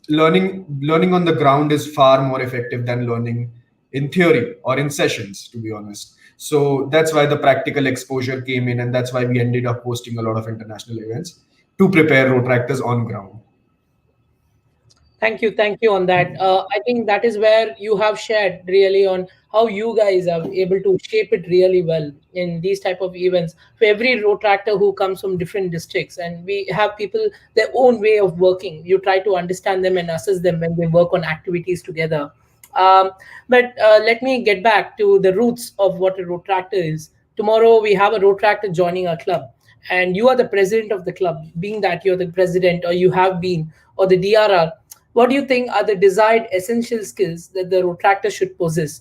learning on the ground is far more effective than learning in theory or in sessions, to be honest. So that's why the practical exposure came in, and that's why we ended up hosting a lot of international events. to prepare Rotractors on ground. Thank you on that. I think that is where you have shared really on how you guys are able to shape it really well in these type of events. For every road tractor who comes from different districts, and we have people their own way of working. You try to understand them and assess them when they work on activities together. Um, but let me get back to the roots of what a road tractor is. Tomorrow we have a road tractor joining our club, and you are the president of the club. Being that you're the president, or you have been, or the DRR, what do you think are the desired essential skills that the rotractor should possess?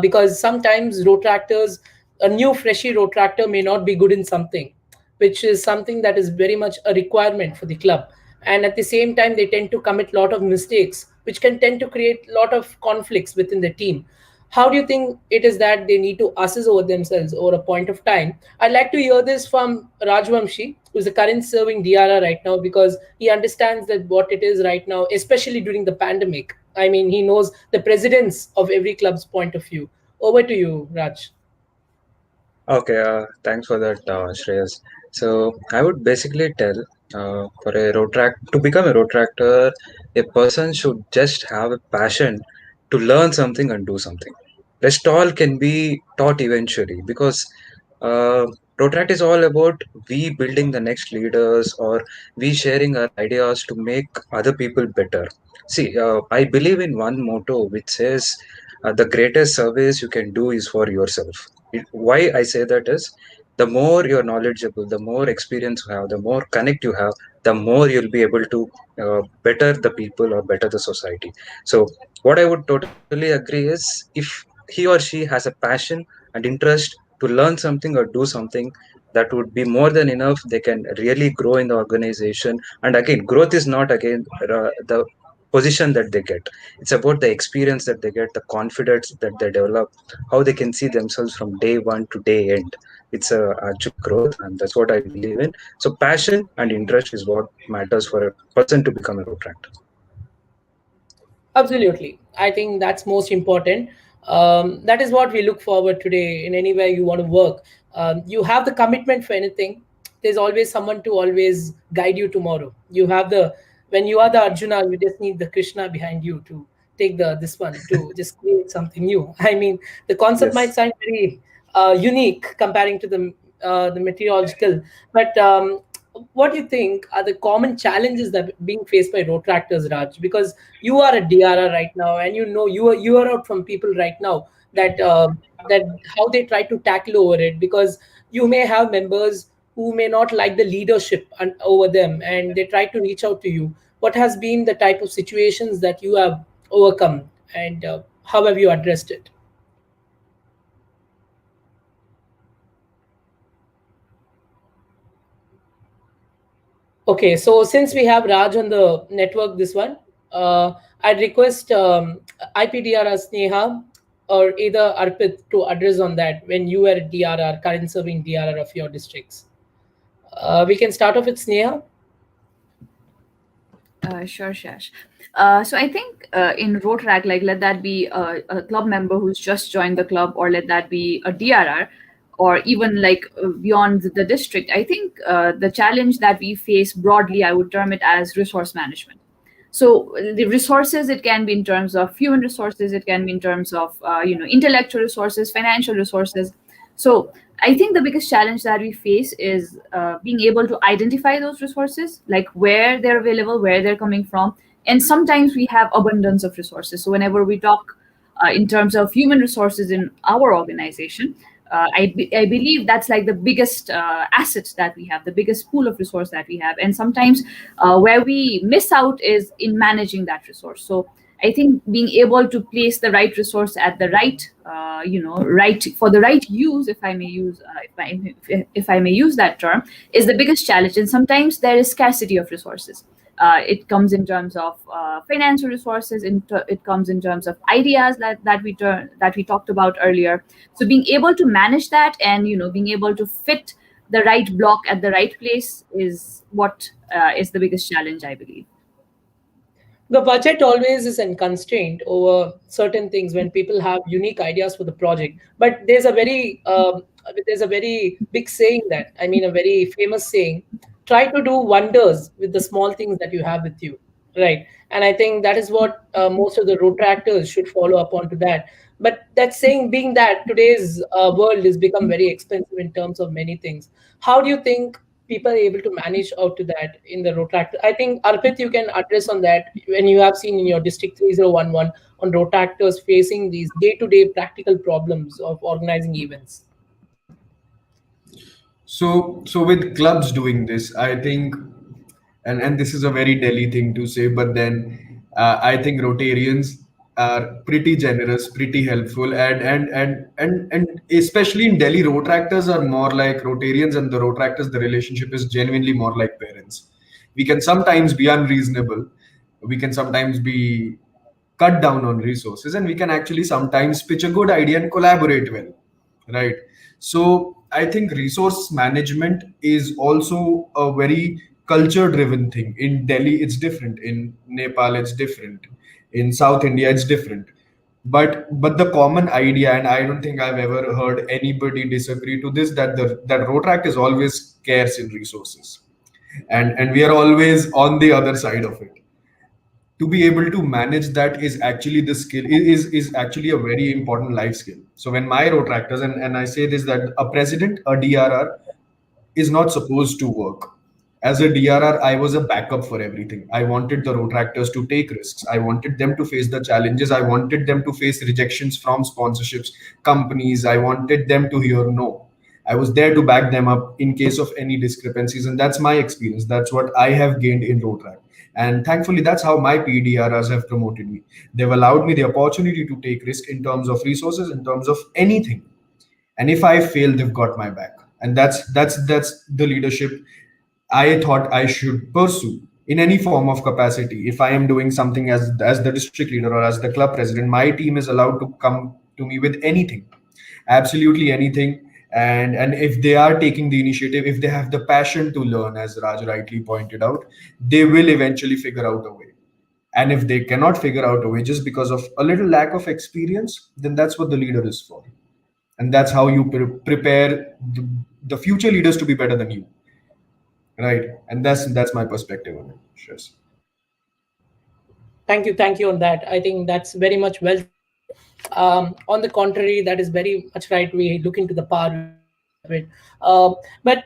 Because sometimes rotractors, a new freshy rotractor may not be good in something, which is something that is very much a requirement for the club. And at the same time, they tend to commit a lot of mistakes, which can tend to create a lot of conflicts within the team. How do you think it is that they need to assess over themselves over a point of time? I'd like to hear this from Raj Vamshi, who's the current serving DRR right now, because he understands that what it is right now, especially during the pandemic. I mean, he knows the presidents of every club's point of view. Over to you, Raj. Okay, thanks for that, Shreyas. So I would basically tell for a road track to become a road tractor, a person should just have a passion to learn something and do something. Rest all can be taught eventually because uh, road track is all about we building the next leaders or we sharing our ideas to make other people better. See, I believe in one motto which says the greatest service you can do is for yourself. Why I say that is the more you're knowledgeable, the more experience you have, the more connect you have, the more you'll be able to better the people or better the society. So what I would totally agree is if he or she has a passion and interest to learn something or do something, that would be more than enough. They can really grow in the organization. And again, growth is not again the position that they get. It's about the experience that they get, the confidence that they develop, how they can see themselves from day one to day end. It's a actual growth, and that's what I believe in. So passion and interest is what matters for a person to become a road tractor. Absolutely. I think that's most important. That is what we look forward today in anywhere you want to work. You have the commitment for anything. There's always someone to always guide you tomorrow. You have the when you are the Arjuna, you just need the Krishna behind you to take the this one to just create something new. I mean, the concept might Yes. sound very unique comparing to the meteorological, but what do you think are the common challenges that are being faced by road tractors, Raj? Because you are a DRR right now, and you know you are out from people right now that that how they try to tackle over it. Because you may have members who may not like the leadership over them, and they try to reach out to you. What has been the type of situations that you have overcome, and how have you addressed it? Okay, so since we have Raj on the network, this one, I'd request IPDRR Sneha or either Arpit to address on that when you were at DRR, current serving DRR of your districts. We can start off with Sneha. Sure, Shash. So I think in Rotaract, like let that be a club member who's just joined the club, or let that be a DRR, or even like beyond the district. I think the challenge that we face broadly, I would term it as resource management. So the resources, it can be in terms of human resources, it can be in terms of intellectual resources, financial resources. So I think the biggest challenge that we face is being able to identify those resources, like where they're available, where they're coming from. And sometimes we have abundance of resources. So whenever we talk in terms of human resources in our organization, I believe that's like the biggest asset that we have, the biggest pool of resource that we have. And sometimes where we miss out is in managing that resource. So I think being able to place the right resource at the right, right for the right use, if I may use, if I may use that term, is the biggest challenge. And sometimes there is scarcity of resources. It comes in terms of financial resources. It comes in terms of ideas that we talked about earlier. So being able to manage that, and being able to fit the right block at the right place is what is the biggest challenge, I believe. The budget always is a constraint over certain things when people have unique ideas for the project. But there's a very big saying that, I mean, a very famous saying: try to do wonders with the small things that you have with you, right? And I think that is what most of the rotractors should follow up onto that. But that saying being that today's world has become very expensive in terms of many things, how do you think people are able to manage out to that in the rotractor? I think Arpit, you can address on that when you have seen in your district 3011 on rotractors facing these day-to-day practical problems of organizing events. So with clubs doing this, I think, and this is a very Delhi thing to say, but then I think Rotarians are pretty generous, pretty helpful, and especially in Delhi, Rotractors are more like Rotarians, and the Rotractors, the relationship is genuinely more like parents. We can sometimes be unreasonable, we can sometimes be cut down on resources, and we can actually sometimes pitch a good idea and collaborate well, right? So I think resource management is also a very culture driven thing. In Delhi it's different, in Nepal it's different, in South India it's different. But the common idea, and I don't think I've ever heard anybody disagree to this, that that Rotract is always scarce in resources, and we are always on the other side of it. To be able to manage that is actually the skill, is actually a very important life skill. So when my rotractors, and I say this, that a president, a DRR, is not supposed to work. As a DRR, I was a backup for everything. I wanted the rotractors to take risks. I wanted them to face the challenges. I wanted them to face rejections from sponsorships, companies. I wanted them to hear no. I was there to back them up in case of any discrepancies. And that's my experience. That's what I have gained in Rotract. And thankfully, that's how my PDRRs have promoted me. They've allowed me the opportunity to take risk in terms of resources, in terms of anything. And if I fail, they've got my back. And that's the leadership I thought I should pursue in any form of capacity. If I am doing something as the district leader or as the club president, my team is allowed to come to me with anything, absolutely anything. And if they are taking the initiative, if they have the passion to learn, as Raj rightly pointed out, they will eventually figure out a way. And if they cannot figure out a way just because of a little lack of experience, then that's what the leader is for. And that's how you prepare the future leaders to be better than you, right? And that's my perspective on it. Sure. Thank you on that. I think that's very much well said. On the contrary, that is very much right. We look into the power, we look into all of it. But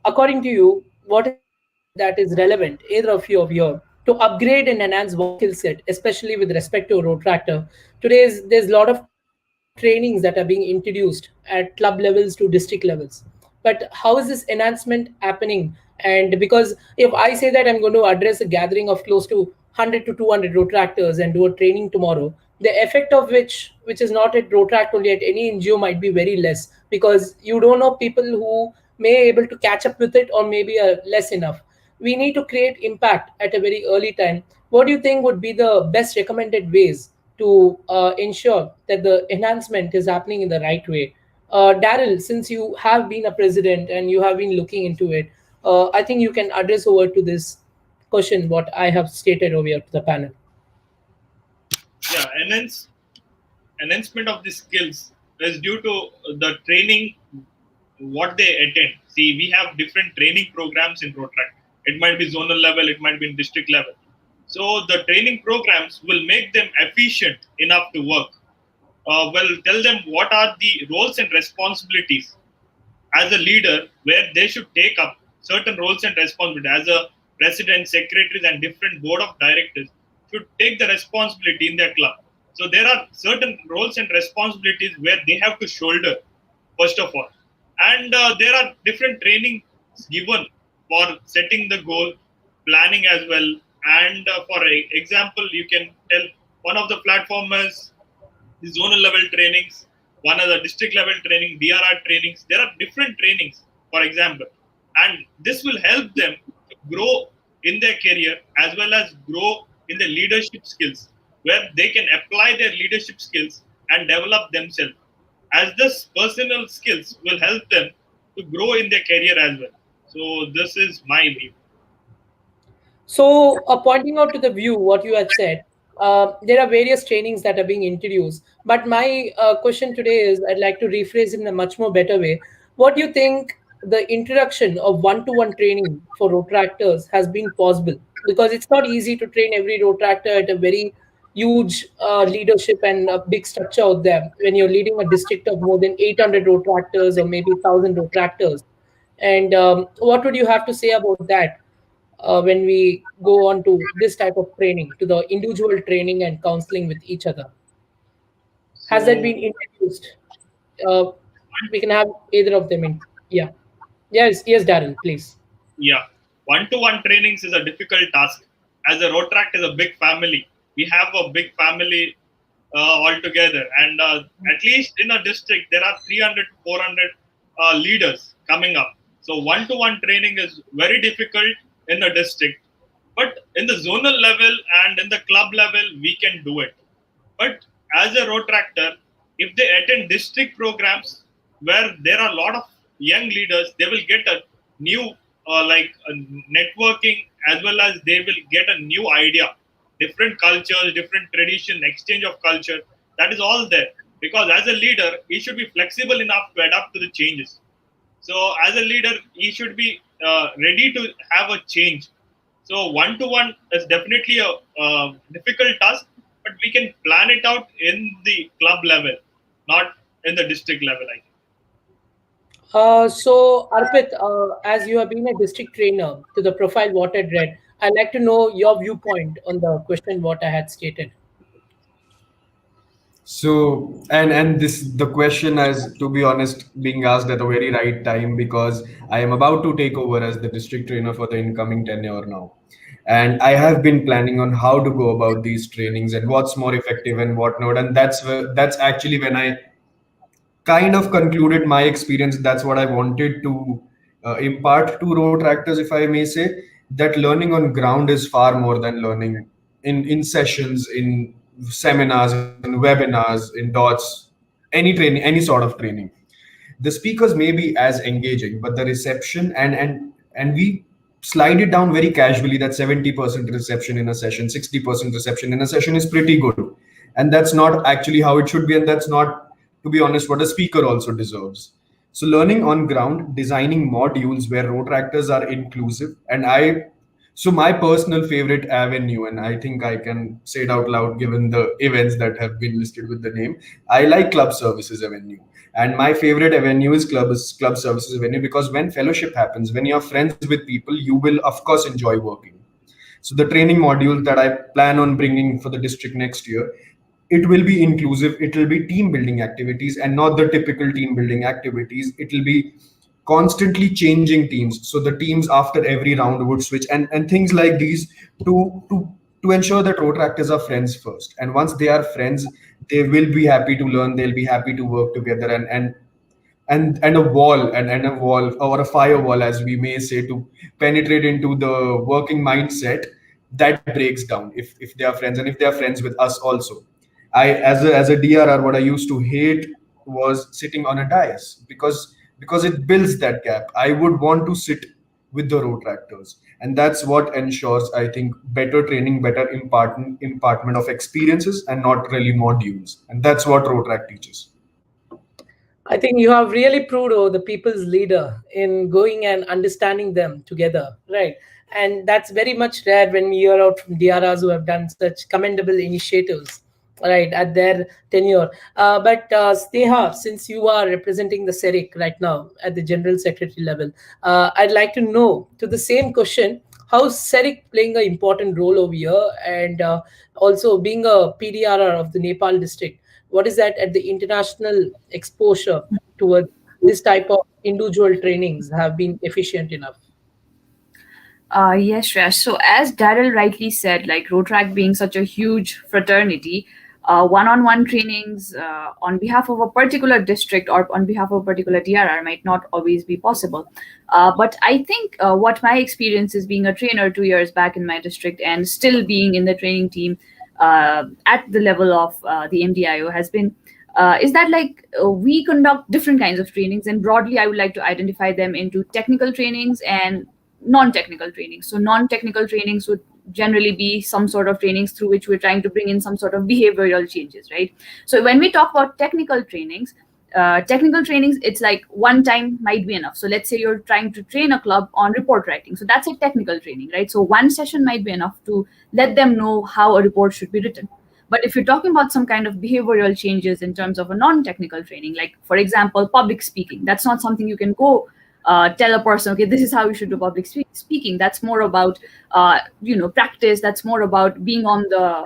according to you, what is something that is relevant, either of you of your, to upgrade and enhance one skill set, especially with respect to a road tractor? Today, there's a lot of trainings that are being introduced at club levels to district levels. But how is this enhancement happening? And because if I say that I'm going to address a gathering of close to 100 to 200 rotractors and do a training tomorrow, the effect of which is not at rotract only, at any NGO, might be very less, because you don't know people who may able to catch up with it, or maybe less enough. We need to create impact at a very early time. What do you think would be the best recommended ways to ensure that the enhancement is happening in the right way? Daryl, since you have been a president and you have been looking into it, I think you can address over to this question what I have stated over here to the panel. Yeah, enhancement of the skills is due to the training what they attend. See, we have different training programs in Rotract. It might be zonal level, it might be in district level. So the training programs will make them efficient enough to work. Will tell them what are the roles and responsibilities as a leader, where they should take up certain roles and responsibility as a president, secretaries, and different board of directors should take the responsibility in their club. So there are certain roles and responsibilities where they have to shoulder, first of all. And there are different trainings given for setting the goal, planning as well. And for example, you can tell one of the platform is the zonal level trainings, one other district level training, DRR trainings. There are different trainings, for example, and this will help them to grow in their career as well as grow in the leadership skills, where they can apply their leadership skills and develop themselves. As this personal skills will help them to grow in their career as well. So this is my view. So, pointing out to the view what you had said, there are various trainings that are being introduced. But my question today is, I'd like to rephrase it in a much more better way. What do you think the introduction of one-to-one training for rotractors has been possible, because it's not easy to train every rotractor at a very huge leadership and a big structure out there when you're leading a district of more than 800 rotractors or maybe 1,000 rotractors. And what would you have to say about that when we go on to this type of training, to the individual training and counseling with each other? Has that So been introduced? Uh, we can have either of them in. Yeah. Yes, Darren, please. yeah, one-to-one trainings is a difficult task. As a Rotaract is a big family. We have a big family altogether, and at least in a district there are 300 to 400 leaders coming up. So one-to-one training is very difficult in the district, but in the zonal level and in the club level we can do it. But as a road tractor, if they attend district programs where there are a lot of young leaders, they will get a new networking, as well as they will get a new idea, different cultures, different tradition, exchange of culture. That is all there. Because as a leader, he should be flexible enough to adapt to the changes. So as a leader, he should be ready to have a change. So one to one is definitely a difficult task, but we can plan it out in the club level, not in the district level. I think. So, Arpit, as you have been a district trainer to the profile what I read, I'd like to know your viewpoint on the question what I had stated. So, and this the question is, to be honest, being asked at a very right time, because I am about to take over as the district trainer for the incoming tenure now. And I have been planning on how to go about these trainings and what's more effective and what not. And that's actually when I kind of concluded my experience. That's what I wanted to impart to road tractors, if I may say, that learning on ground is far more than learning in sessions, in seminars, in webinars, in dots, any training, any sort of training. The speakers may be as engaging, but the reception, and we slide it down very casually that 70% reception in a session, 60% reception in a session is pretty good. And that's not actually how it should be, and that's not, to be honest, what a speaker also deserves. So learning on ground, designing modules where road tractors are inclusive, and I so my personal favorite avenue, and I think I can say it out loud given the events that have been listed with the name, I like club services avenue. And my favorite avenue is club services avenue, because when fellowship happens, when you're friends with people, you will of course enjoy working. So the training module that I plan on bringing for the district next year, it will be inclusive. It will be team building activities and not the typical team building activities. It will be constantly changing teams. So the teams after every round would switch, and things like these, to ensure that road tractors are friends first. And once they are friends, they will be happy to learn. They'll be happy to work together, and a wall, and a wall or a firewall, as we may say, to penetrate into the working mindset, that breaks down if they are friends, and if they are friends with us also. I, as a DRR, what I used to hate was sitting on a dais, because it builds that gap. I would want to sit with the road tractors, and that's what ensures, I think, better training, better impartment of experiences, and not really modules. And that's what road track teaches. I think you have really proved the people's leader in going and understanding them together, right? And that's very much rare when we hear out from DRRs who have done such commendable initiatives, right, at their tenure. But Sneha, since you are representing the SERIC right now at the General Secretary level, I'd like to know to the same question, how's SERIC playing an important role over here, and also being a PDRR of the Nepal district, what is that at the international exposure towards this type of individual trainings have been efficient enough? Yes, Shreya. So as Daryl rightly said, like Rotaract being such a huge fraternity, one-on-one trainings on behalf of a particular district or on behalf of a particular DRR might not always be possible. But I think what my experience is being a trainer 2 years back in my district and still being in the training team at the level of the MDIO has been is that like we conduct different kinds of trainings, and broadly I would like to identify them into technical trainings and non-technical trainings. So non-technical trainings would generally be some sort of trainings through which we're trying to bring in some sort of behavioral changes, right? So when we talk about technical trainings, Technical trainings, it's like one time might be enough. So let's say you're trying to train a club on report writing, so that's a technical training, right? So one session might be enough to let them know how a report should be written. But if you're talking about some kind of behavioral changes in terms of a non-technical training, like for example public speaking, that's not something you can go tell a person, okay, this is how you should do public speaking. That's more about practice. That's more about being on the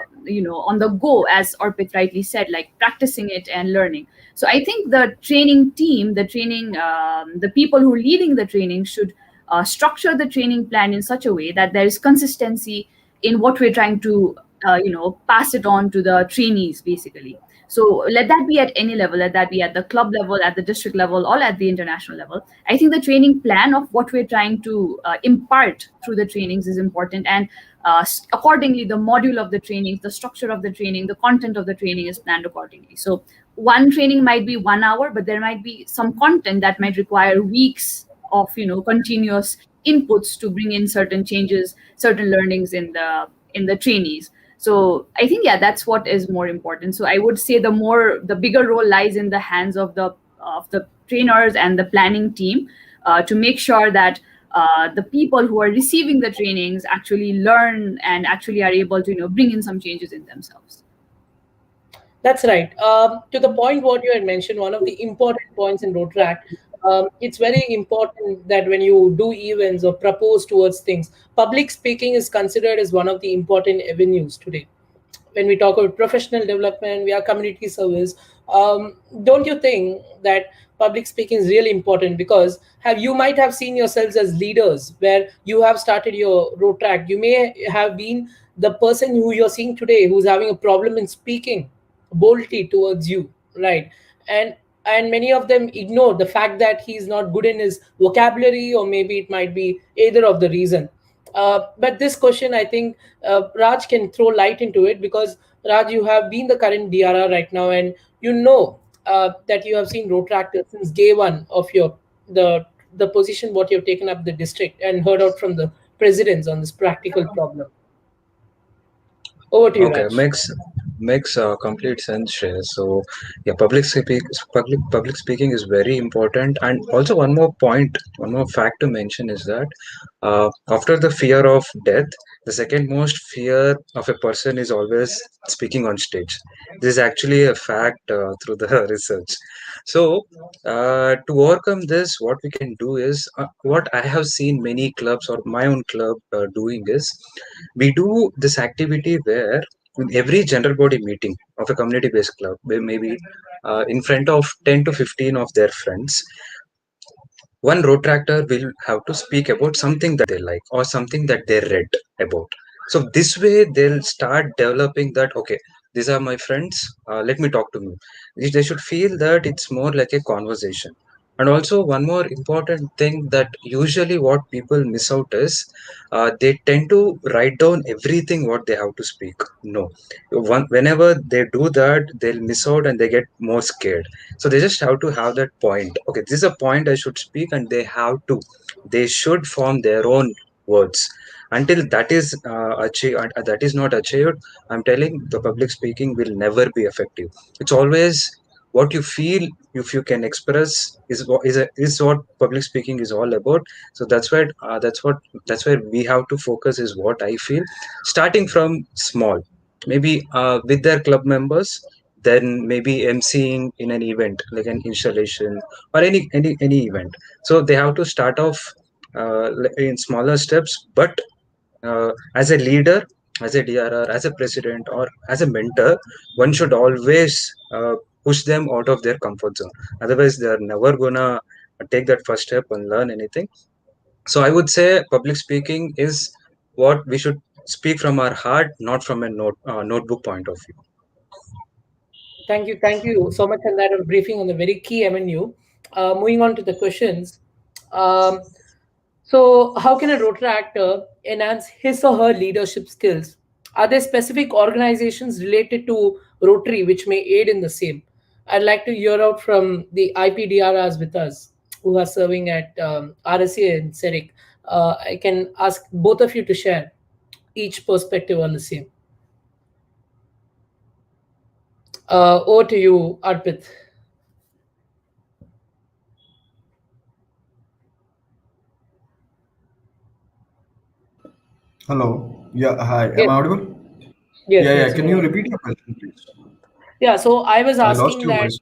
on the go, as Arpit rightly said, like practicing it and learning. So I think the training team, the people who are leading the training should structure the training plan in such a way that there is consistency in what we're trying to pass it on to the trainees, basically. So let that be at any level, let that be at the club level, at the district level, or at the international level. I think the training plan of what we're trying to impart through the trainings is important, and accordingly, the module of the trainings, the structure of the training, the content of the training is planned accordingly. So one training might be 1 hour, but there might be some content that might require weeks of continuous inputs to bring in certain changes, certain learnings in the trainees. So I think, yeah, that's what is more important. So I would say the bigger role lies in the hands of the trainers and the planning team, to make sure that the people who are receiving the trainings actually learn and actually are able to bring in some changes in themselves. That's right. To the point what you had mentioned, one of the important points in Rotaract, it's very important that when you do events or propose towards things, public speaking is considered as one of the important avenues today. When we talk about professional development, we are community service. Don't you think that public speaking is really important? Because you might have seen yourselves as leaders where you have started your road track. You may have been the person who you're seeing today who's having a problem in speaking boldly towards you, right? And many of them ignore the fact that he's not good in his vocabulary, or maybe it might be either of the reason. But this question, I think Raj can throw light into it, because Raj, you have been the current DRR right now, and that you have seen Rotractor since day one of the position what you've taken up the district, and heard out from the presidents on this practical problem. Over to you, Okay, Raj. makes complete sense, Shreyas. So, yeah, public speaking is very important. And also one more point, one more fact to mention is that after the fear of death, the second most fear of a person is always speaking on stage. This is actually a fact through the research. So, to overcome this, what we can do is what I have seen many clubs or my own club doing is we do this activity where in every general body meeting of a community based club, where maybe in front of 10 to 15 of their friends, one road tractor will have to speak about something that they like or something that they read about. So this way they'll start developing that, okay, these are my friends, let me talk to me. They should feel that it's more like a conversation. And also one more important thing that usually what people miss out is they tend to write down everything what they have to speak. No, whenever they do that, they'll miss out and they get more scared. So they just have to have that point, okay, this is a point I should speak, and they should form their own words. Until that is achieved, that is not achieved, I'm telling, the public speaking will never be effective. It's always what you feel. If you can express is what public speaking is all about. So that's where we have to focus, is what I feel, starting from small, maybe with their club members, then maybe emceeing in an event like an installation or any event. So they have to start off in smaller steps, but as a leader, as a DRR, as a president, or as a mentor, one should always push them out of their comfort zone. Otherwise they are never gonna take that first step and learn anything. So I would say public speaking is what we should speak from our heart, not from a notebook point of view. Thank you so much on that briefing on the very key avenue. Moving on to the questions. Um, so, how can a Rotary actor enhance his or her leadership skills? Are there specific organizations related to Rotary which may aid in the same? I'd like to hear out from the IPDRRs with us who are serving at RSA and CERIC. I can ask both of you to share each perspective on the same. Over to you, Arpit. Hello. Yeah, hi. Am Yes, I audible? yes, Yeah, yeah. yes, Can you're you right. repeat your question, please? Yeah, so I was I lost asking your that. voice.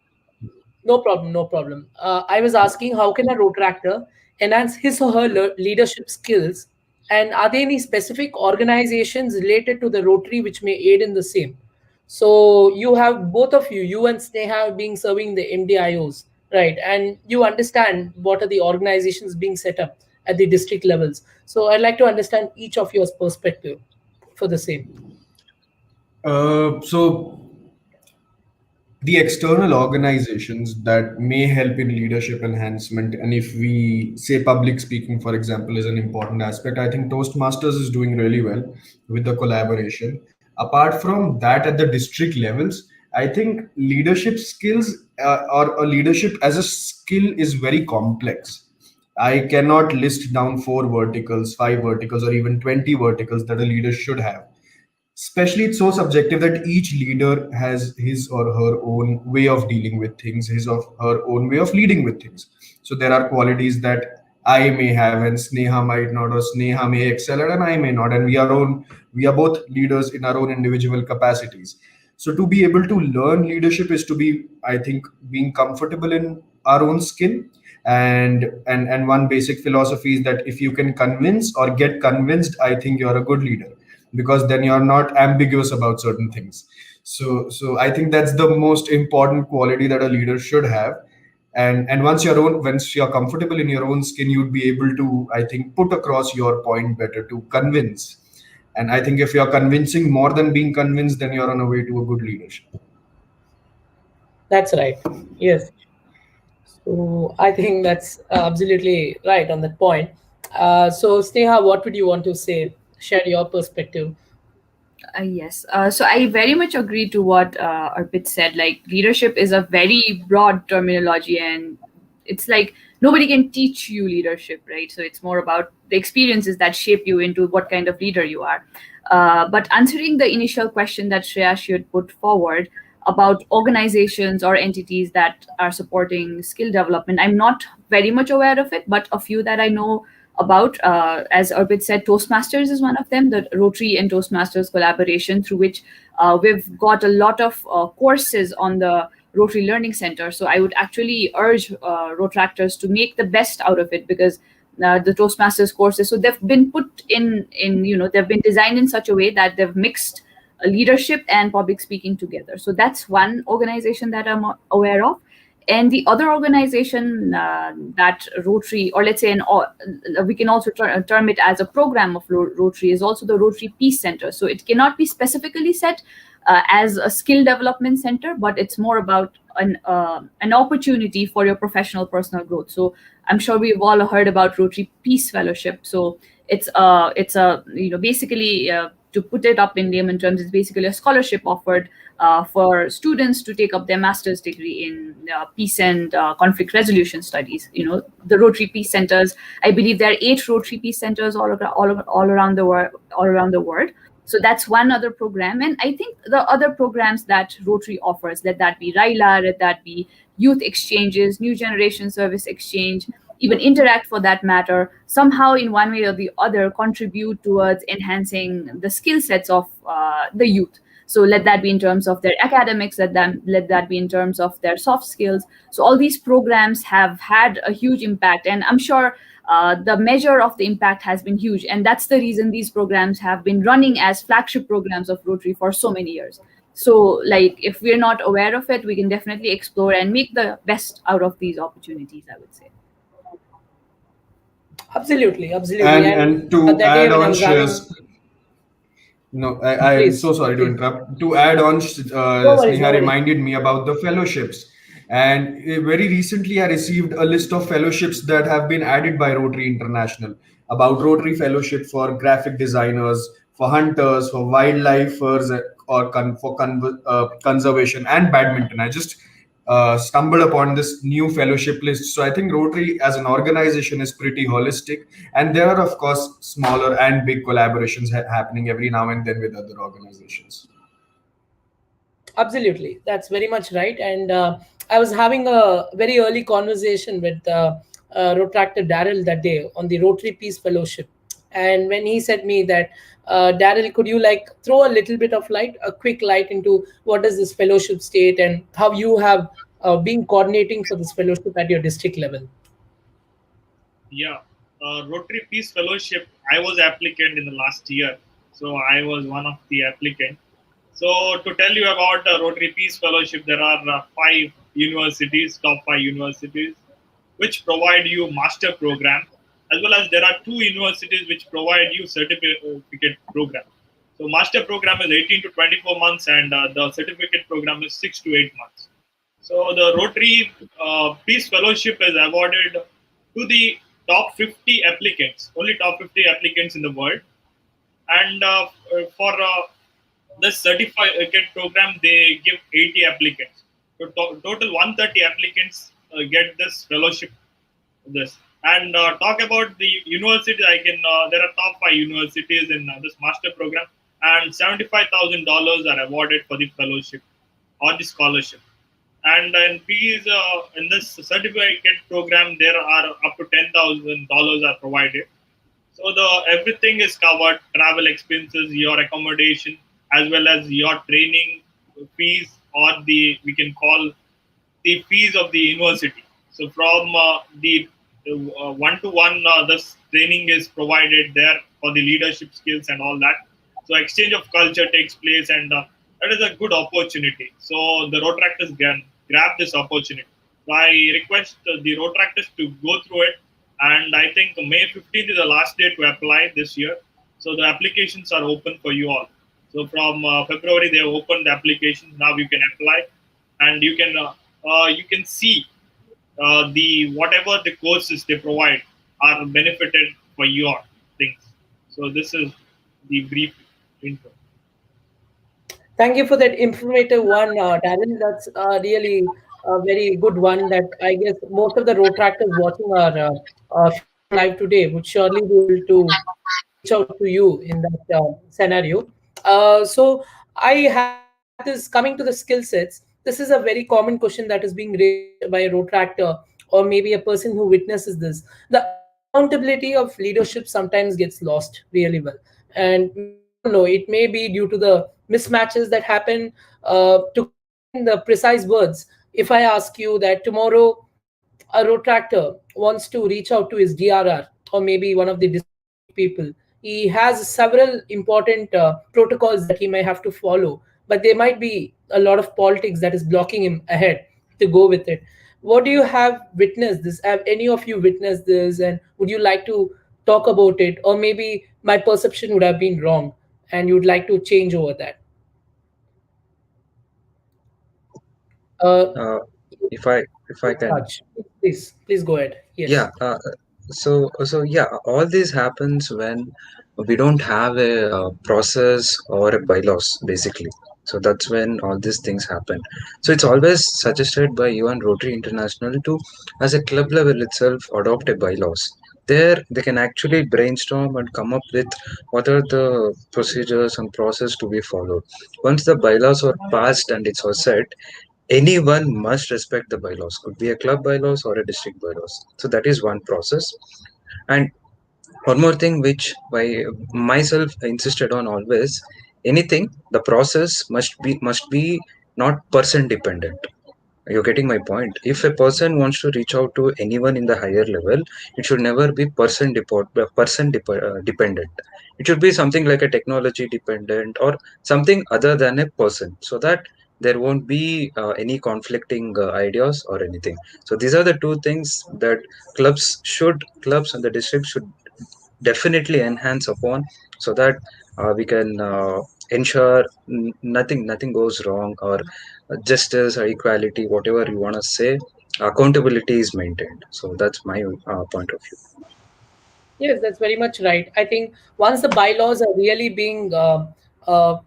No problem, no problem. I was asking how can a rotractor enhance his or her leadership skills, and are there any specific organizations related to the Rotary which may aid in the same? So you have both of you, you and Sneha, being serving the MDIOs, right? And you understand what are the organizations being set up at the district levels. So I'd like to understand each of your perspective for the same. So the external organizations that may help in leadership enhancement, and if we say public speaking, for example, is an important aspect, I think Toastmasters is doing really well with the collaboration. Apart from that, at the district levels, I think leadership skills, or leadership as a skill, is very complex. I cannot list down four verticals, five verticals, or even 20 verticals that a leader should have. Especially, it's so subjective that each leader has his or her own way of dealing with things, his or her own way of leading with things. So there are qualities that I may have and Sneha might not, or Sneha may excel at and I may not, and we are both leaders in our own individual capacities. So to be able to learn leadership is to be, I think, being comfortable in our own skin. And one basic philosophy is that if you can convince or get convinced, I think you're a good leader, because then you're not ambiguous about certain things. So I think that's the most important quality that a leader should have. And once you're comfortable in your own skin, you'd be able to, I think, put across your point better to convince. And I think if you're convincing more than being convinced, then you're on a way to a good leadership. That's right. Yes. So I think that's absolutely right on that point. So Sneha, what would you want to say? Share your perspective. Yes. So I very much agree to what Arpit said. Like, leadership is a very broad terminology, and it's like nobody can teach you leadership, right? So it's more about the experiences that shape you into what kind of leader you are. But answering the initial question that Shreya should put forward about organizations or entities that are supporting skill development, I'm not very much aware of it, but a few that I know about, as Arpit said, Toastmasters is one of them, the Rotary and Toastmasters collaboration, through which we've got a lot of courses on the Rotary Learning Center. So I would actually urge Rotractors to make the best out of it, because the Toastmasters courses, so they've been put in they've been designed in such a way that they've mixed leadership and public speaking together. So that's one organization that I'm aware of. And the other organization that Rotary, or let's say we can also term it as a program of Rotary, is also the Rotary Peace Center. So it cannot be specifically set as a skill development center, but it's more about an opportunity for your professional personal growth. So I'm sure we've all heard about Rotary Peace Fellowship. So it's a basically, to put it up in layman terms, it's basically a scholarship offered for students to take up their master's degree in peace and conflict resolution studies. The Rotary Peace Centers, I believe there are 8 Rotary Peace Centers all around the world, So that's one other program. And I think the other programs that Rotary offers, let that be RILA, let that be youth exchanges, new generation service exchange, even Interact for that matter, somehow in one way or the other contribute towards enhancing the skill sets of the youth. So let that be in terms of their academics, let that be in terms of their soft skills. So all these programs have had a huge impact, and I'm sure the measure of the impact has been huge, and that's the reason these programs have been running as flagship programs of Rotary for so many years. So, like, if we're not aware of it, we can definitely explore and make the best out of these opportunities, I would say. Absolutely, absolutely. And And and to that day add when I on, was having, shares. No, I am please, so sorry to please, interrupt. To add on, no worries, Sneha no worries. reminded me about the fellowships. And very recently, I received a list of fellowships that have been added by Rotary International, about Rotary Fellowship for graphic designers, for hunters, for wildlifers, for conservation and badminton. I just stumbled upon this new fellowship list. So I think Rotary as an organization is pretty holistic, and there are, of course, smaller and big collaborations happening every now and then with other organizations. Absolutely, that's very much right. And I was having a very early conversation with Rotractor Daryl that day on the Rotary Peace Fellowship, And when he said me that, Daryl, could you like throw a little bit of light, a quick light into what is this fellowship state and how you have been coordinating for this fellowship at your district level? Yeah, Rotary Peace Fellowship. I was applicant in the last year, so I was one of the applicant. So to tell you about Rotary Peace Fellowship, there are five universities, top five universities, which provide you master program, as well as there are two universities which provide you certificate program. So master program is 18 to 24 months, and the certificate program is 6 to 8 months. So the Rotary Peace Fellowship is awarded to the top 50 applicants, only top 50 applicants in the world. And for this certificate program, they give 80 applicants. So total 130 applicants get this fellowship. This and talk about the university. I can there are top five universities in this master program, and $75,000 are awarded for the fellowship or the scholarship. And in fees in this certificate program, there are up to $10,000 are provided. So the everything is covered: travel expenses, your accommodation, as well as your training fees, or the we can call the fees of the university. So from the one to one, this training is provided there for the leadership skills and all that. So exchange of culture takes place, and that is a good opportunity. So the Rotractors can grab this opportunity. So I request the Rotractors to go through it, and I think May 15th is the last day to apply this year. So the applications are open for you all. So from February they have opened the applications. Now you can apply, and you can see the whatever the courses they provide are benefited for your things. So this is the brief intro. Thank you for that informative one, Darren. That's really a very good one that I guess most of the road tractors watching our Facebook live today would surely be able to reach out to you in that scenario. So I have this coming to the skill sets. This is a very common question that is being raised by a road tractor or maybe a person who witnesses this. The accountability of leadership sometimes gets lost really well, and we all know it may be due to the mismatches that happen. To combine the precise words, if I ask you that tomorrow a road tractor wants to reach out to his DRR or maybe one of the district people, he has several important protocols that he may have to follow, but there might be a lot of politics that is blocking him ahead to go with it. What do you have witnessed this? Have any of you witnessed this? And would you like to talk about it? Or maybe my perception would have been wrong and you'd like to change over that? Uh, Uh, if I can, Raj, please go ahead. yeah. Yes. So yeah, all this happens when we don't have a process or a bylaws basically. So that's when all these things happen. So it's always suggested by UN Rotary International to, as a club level itself, adopt a bylaws. There they can actually brainstorm and come up with what are the procedures and process to be followed. Once the bylaws are passed and it's all set, anyone must respect the bylaws, could be a club bylaws or a district bylaws. So that is one process. And one more thing which I myself insisted on always, anything, the process must be not person dependent. You're getting my point. If a person wants to reach out to anyone in the higher level, it should never be dependent. It should be something like a technology dependent or something other than a person, so that there won't be any conflicting ideas or anything. So these are the two things that clubs and the district should definitely enhance upon, so that we can ensure nothing goes wrong, or justice or equality, whatever you want to say, accountability is maintained. So that's my point of view. Yes, that's very much right. I think once the bylaws are really being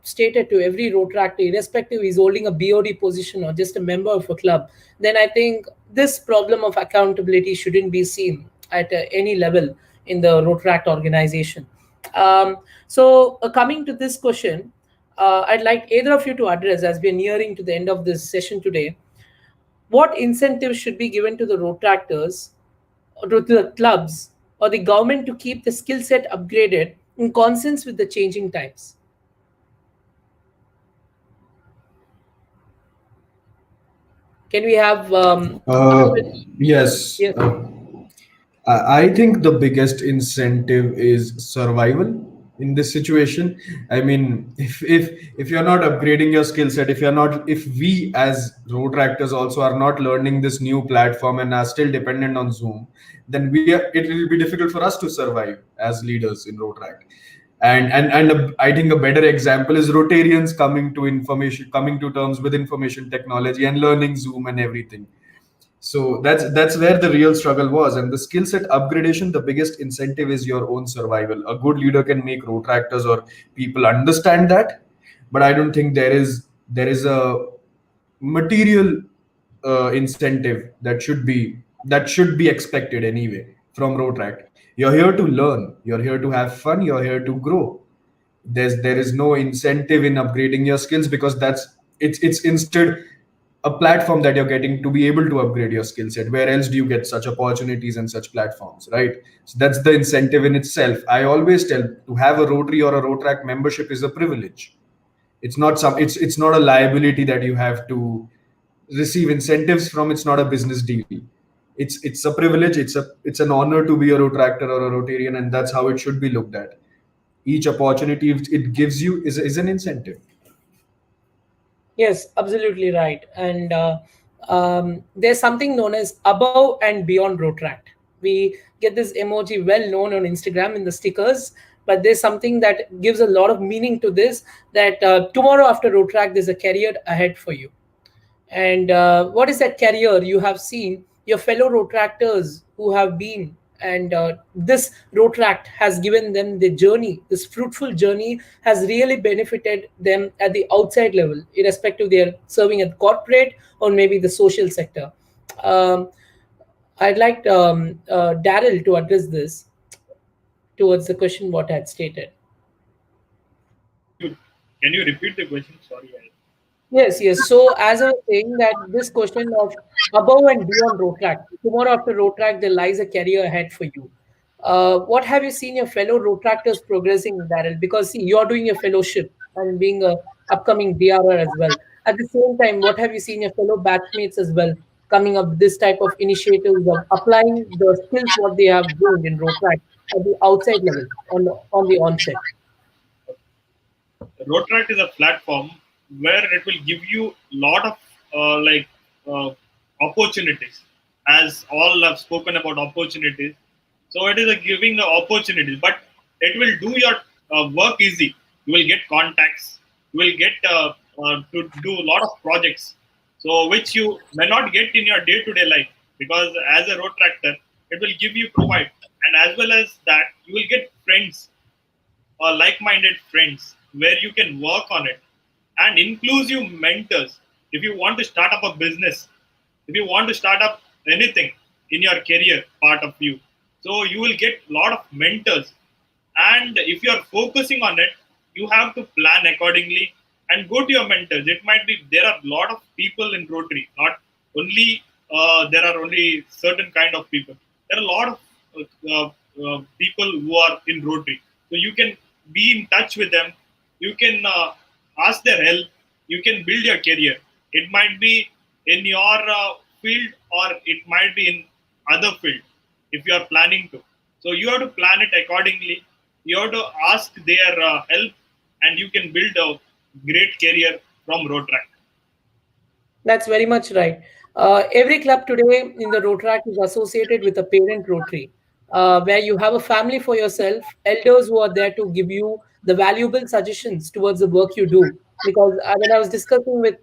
stated to every road tractor, irrespective he's holding a BOD position or just a member of a club, then I think this problem of accountability shouldn't be seen at any level in the road tract organization. Coming to this question, I'd like either of you to address as we're nearing to the end of this session today. What incentives should be given to the road tractors or to the clubs or the government to keep the skill set upgraded in consonance with the changing times? Can we have Yes. yes, I think the biggest incentive is survival in this situation. I mean, if you're not upgrading your skill set, if we as road actors also are not learning this new platform and are still dependent on Zoom, then it will be difficult for us to survive as leaders in road track. I think a better example is Rotarians coming to terms with information technology and learning Zoom and everything. So that's where the real struggle was. And the skill set upgradation, the biggest incentive is your own survival. A good leader can make road tractors or people understand that, but I don't think there is a material incentive that should be expected anyway from road track. You're here to learn, you're here to have fun, you're here to grow. There is no incentive in upgrading your skills, because it's instead a platform that you're getting to be able to upgrade your skill set. Where else do you get such opportunities and such platforms, right? So that's the incentive in itself. I always tell, to have a Rotary or a Rotrack membership is a privilege. It's not a liability that you have to receive incentives from. It's not a business deal. It's a privilege. It's an honor to be a Rotractor or a Rotarian, and that's how it should be looked at. Each opportunity it gives you is an incentive. yes, absolutely right. And there's something known as above and beyond Rotaract. We get this emoji well known on Instagram in the stickers, but there's something that gives a lot of meaning to this, that tomorrow after Rotaract, there's a career ahead for you. And what is that career? You have seen your fellow Rotractors who have been, and this Rotract has given them the journey. This fruitful journey has really benefited them at the outside level, irrespective they are serving at corporate or maybe the social sector. Um, I'd like Daryl to address this towards the question what I had stated. You can you repeat the question? Sorry, I. Yes, yes. So as I was saying that this question of above and beyond road track, tomorrow after road track, there lies a career ahead for you. What have you seen your fellow road tractors progressing, Daryl? Because see, you're doing your fellowship and being a upcoming DRR as well. At the same time, what have you seen your fellow batchmates as well coming up with this type of initiatives of applying the skills what they have gained in road track at the outside level on the onset? Rotaract is a platform where it will give you lot of uh, opportunities. As all have spoken about opportunities, so it is a giving the opportunities, but it will do your work easy. You will get contacts. You will get to do a lot of projects, so which you may not get in your day-to-day life, because as a road tractor, it will give you provide, and as well as that, you will get friends or like-minded friends where you can work on it, and inclusive mentors. If you want to start up a business, if you want to start up anything in your career part of you, so you will get a lot of mentors. And if you are focusing on it, you have to plan accordingly and go to your mentors. It might be there are a lot of people in Rotary, not only there are only certain kind of people. There are a lot of people who are in Rotary, so you can be in touch with them. You can ask their help. You can build your career. It might be in your field, or it might be in other field if you are planning to. So you have to plan it accordingly. You have to ask their help, and you can build a great career from road track. That's very much right. Every club today in the Rotaract is associated with a parent Rotary, where you have a family for yourself, elders who are there to give you the valuable suggestions towards the work you do. Because when I was discussing with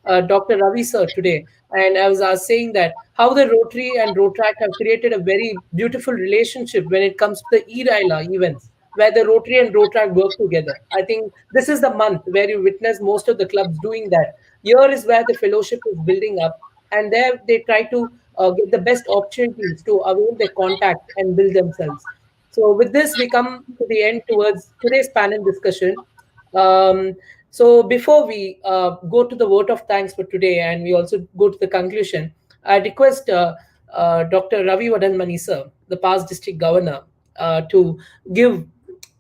Dr. Ravi sir today, and I was saying that how the Rotary and Rotaract have created a very beautiful relationship when it comes to the E-Raila events, where the Rotary and Rotaract work together. I think this is the month where you witness most of the clubs doing that. Here is where the fellowship is building up, and there they try to get the best opportunities to avail their contact and build themselves. So, with this, we come to the end towards today's panel discussion. Um, so, before we go to the vote of thanks for today, and we also go to the conclusion, I request Dr. Ravi Vadanmani sir, the past district governor, to give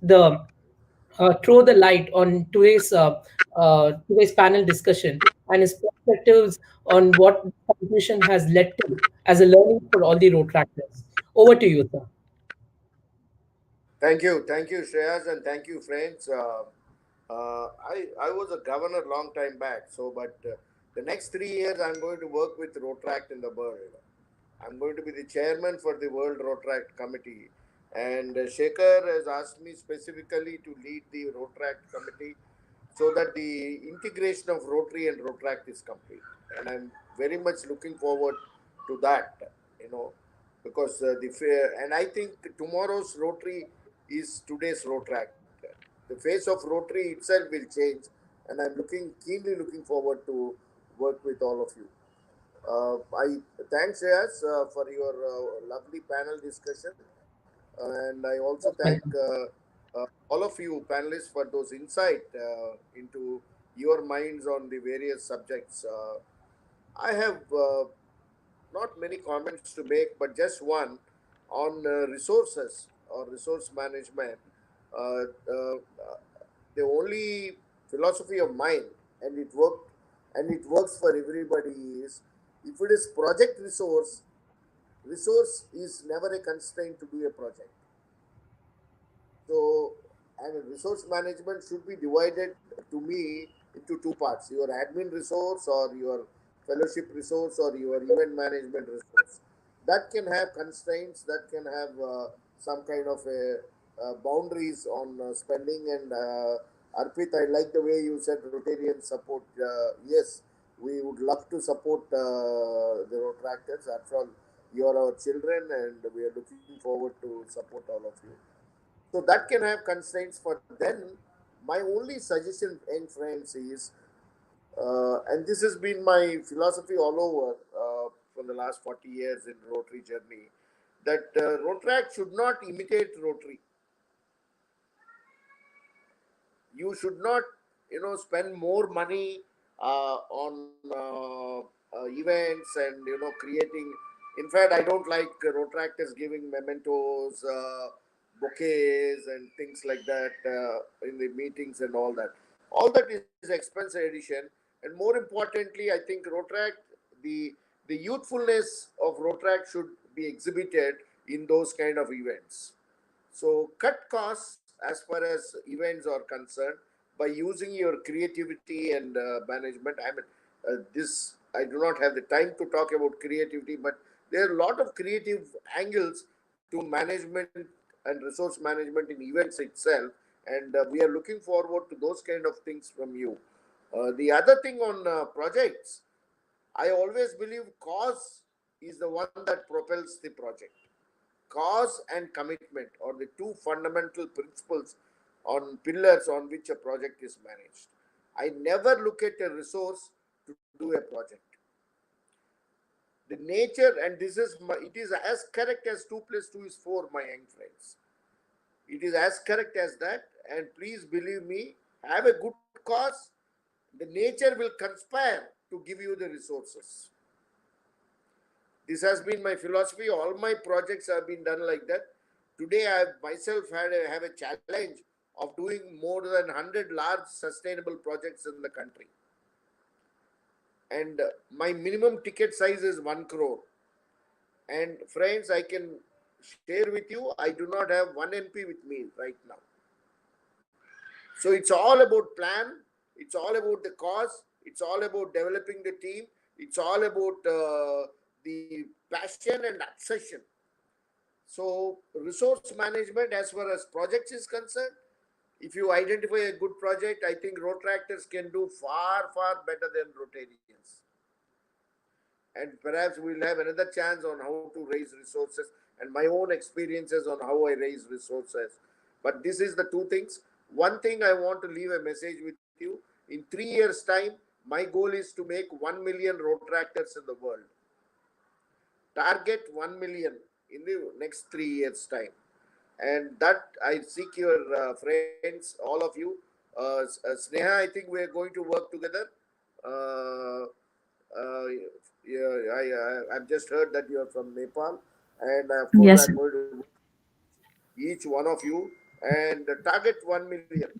the throw the light on today's panel discussion and his perspectives on what transmission has led to as a learning for all the road tractors. Over to you, sir. Thank you, Shreyas, and thank you, friends. I was a governor long time back, so but the next 3 years I'm going to work with Rotract in the world. I'm going to be the chairman for the World Rotract Committee, and Shekhar has asked me specifically to lead the Rotract Committee so that the integration of Rotary and Rotract is complete. And I'm very much looking forward to that, you know, because and I think tomorrow's Rotary is today's Rotract. The face of Rotary itself will change, and I'm keenly looking forward to work with all of you. I thanks Shreyas for your lovely panel discussion, and I also thank all of you panelists for those insight into your minds on the various subjects. I have not many comments to make, but just one on resources or resource management. Uh, uh, the only philosophy of mine, and it works for everybody, is if it is project resource is never a constraint to do a project. So, and resource management should be divided to me into two parts: your admin resource or your fellowship resource or your event management resource. That can have constraints, that can have some kind of a, boundaries on spending. And Arpit, I like the way you said Rotarian support. Yes, we would love to support the Rotractors. After all, you are our children, and we are looking forward to support all of you. So that can have constraints. For then, my only suggestion, and friends, is and this has been my philosophy all over for the last 40 years in Rotary Journey, that Rotaract should not imitate Rotary. You should not, spend more money on events and creating. In fact, I don't like Rotaractors giving mementos, bouquets, and things like that in the meetings and all that. All that is expense addition, and more importantly, I think Rotaract, the the youthfulness of Rotaract should be exhibited in those kind of events. So cut costs as far as events are concerned by using your creativity and management. I mean, this I do not have the time to talk about creativity, but there are a lot of creative angles to management and resource management in events itself, and we are looking forward to those kind of things from you. The other thing on projects, I always believe cause is the one that propels the project. Cause and commitment are the two fundamental principles on pillars on which a project is managed. I never look at a resource to do a project. The nature, and it is as correct as 2 plus 2 is 4, my young friends. It is as correct as that, and please believe me, have a good cause. The nature will conspire to give you the resources. This has been my philosophy. All my projects have been done like that. Today, I myself have a challenge of doing more than 100 large sustainable projects in the country. And my minimum ticket size is 1 crore. And friends, I can share with you, I do not have 1 NP with me right now. So it's all about plan. It's all about the cause. It's all about developing the team. It's all about the passion and obsession. So resource management as far as projects is concerned, if you identify a good project, I think Rotractors can do far, far better than Rotarians. And perhaps we'll have another chance on how to raise resources and my own experiences on how I raise resources. But this is the two things. One thing I want to leave a message with you. In 3 years' time, my goal is to make 1 million Rotractors in the world. Target 1 million in the next 3 years' time. And that I seek your friends, all of you. Sneha, I think we are going to work together. Uh, I've just heard that you are from Nepal, and of course Yes. I'm going to each one of you and target 1 million.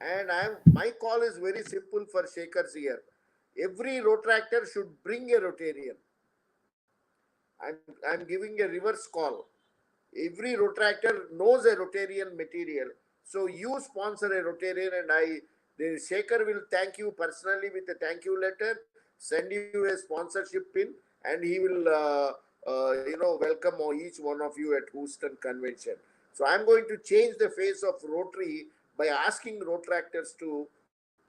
And my call is very simple for Shakers here. Every Rotractor should bring a Rotarian. I'm giving a reverse call. Every Rotractor knows a Rotarian material. So you sponsor a Rotarian, and the Shaker will thank you personally with a thank you letter, send you a sponsorship pin, and he will welcome each one of you at Houston Convention. So I'm going to change the face of Rotary by asking Rotractors to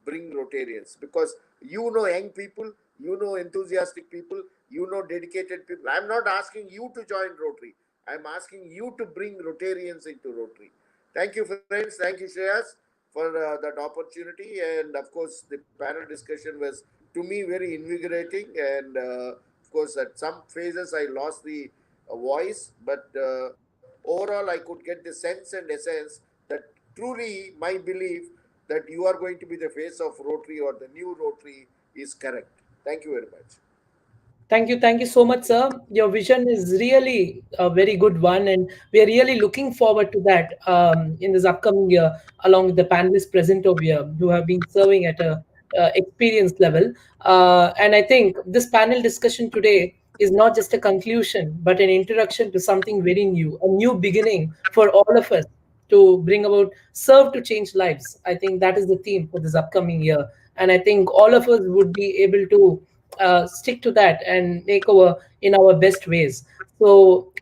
bring Rotarians, because young people, enthusiastic people, dedicated people. I'm not asking you to join Rotary. I'm asking you to bring Rotarians into Rotary. Thank you, friends. Thank you, Shreyas, for that opportunity. And of course, the panel discussion was, to me, very invigorating. And of course, at some phases, I lost the voice, but overall, I could get the sense and essence that truly my belief that you are going to be the face of Rotary or the new Rotary is correct. Thank you very much. Thank you so much, sir. Your vision is really a very good one, and we are really looking forward to that in this upcoming year, along with the panelists present over here who have been serving at a experience level. And I think this panel discussion today is not just a conclusion, but an introduction to something very new, a new beginning for all of us to bring about serve to change lives. I think that is the theme for this upcoming year, and I think all of us would be able to stick to that and make our in our best ways. So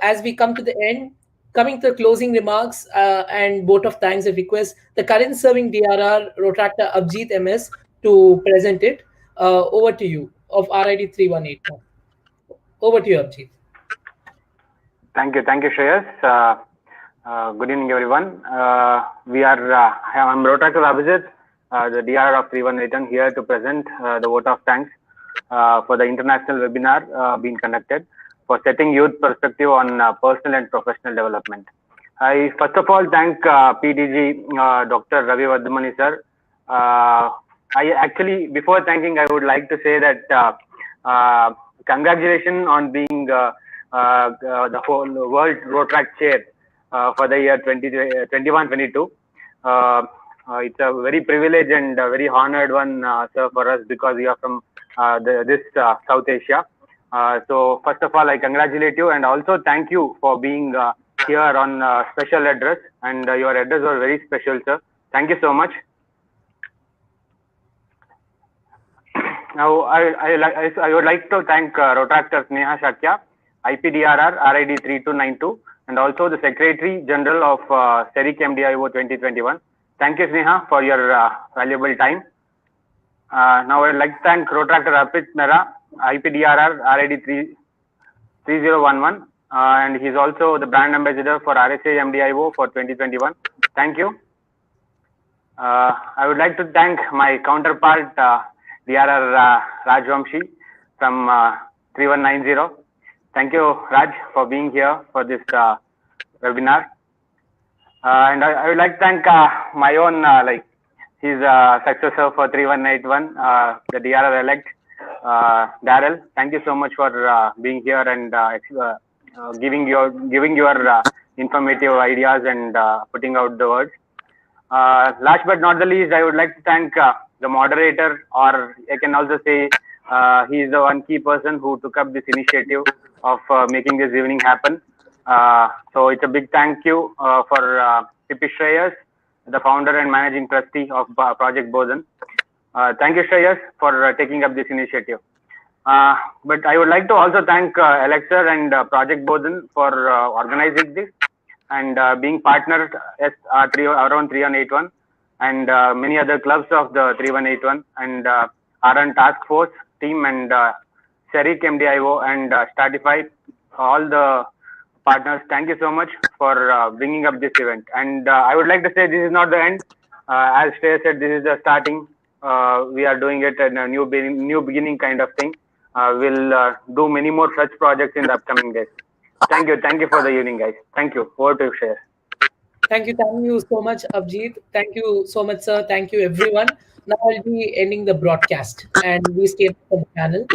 as we come to the end, coming to the closing remarks and vote of thanks and request the current serving DRR Rotractor Abjit MS to present it. Over to you of RID 3181. Over to you, Abjit. Thank you, Shreyas. Good evening, everyone. I'm Rotators Abhijit, the DR of 3181, here to present the vote of thanks for the international webinar being conducted for setting youth perspective on personal and professional development. I first of all thank PDG Dr. Ravi Vardhamani sir. I actually, before thanking, I would like to say that congratulations on being the whole World Road Track Chair for the year 2021-22. It's a very privileged and very honored one, sir, for us, because you are from this South Asia. So first of all, I congratulate you, and also thank you for being here on special address, and your address was very special, sir. Thank you so much. Now, I would like to thank Rotractor Sneha Shakya, IPDRR RID 3292, and also the Secretary General of CERIC MDIO 2021. Thank you, Sneha, for your valuable time. Now, I would like to thank Rotractor Arpit Mehra, IPDRR RID 3011, and he's also the brand ambassador for RSA MDIO for 2021. Thank you. I would like to thank my counterpart, DRR Raj Vamshi from 3190. Thank you, Raj, for being here for this webinar. And I would like to thank my own, his successor for 3181, the DRR elect, Daryl. Thank you so much for being here and giving your informative ideas and putting out the words. Last but not the least, I would like to thank the moderator, or I can also say he is the one key person who took up this initiative of making this evening happen. So it's a big thank you for P.P. Shreyas, the founder and managing trustee of Project Bodhan. Thank you, Shreyas, for taking up this initiative. But I would like to also thank Alexa and Project Bodhan for organizing this and being partnered as around 3181 and many other clubs of the 3181 and RN Task Force team and CERIC MDIO and Startify, all the partners. Thank you so much for bringing up this event. And I would like to say this is not the end. As Shreyas said, this is the starting. We are doing it in a new beginning kind of thing. We'll do many more such projects in the upcoming days. Thank you for the evening, guys. Thank you. Over to you, Shreyas. Thank you so much, Abjit. Thank you so much, sir. Thank you, everyone. Now I'll be ending the broadcast, and we stay on the panel.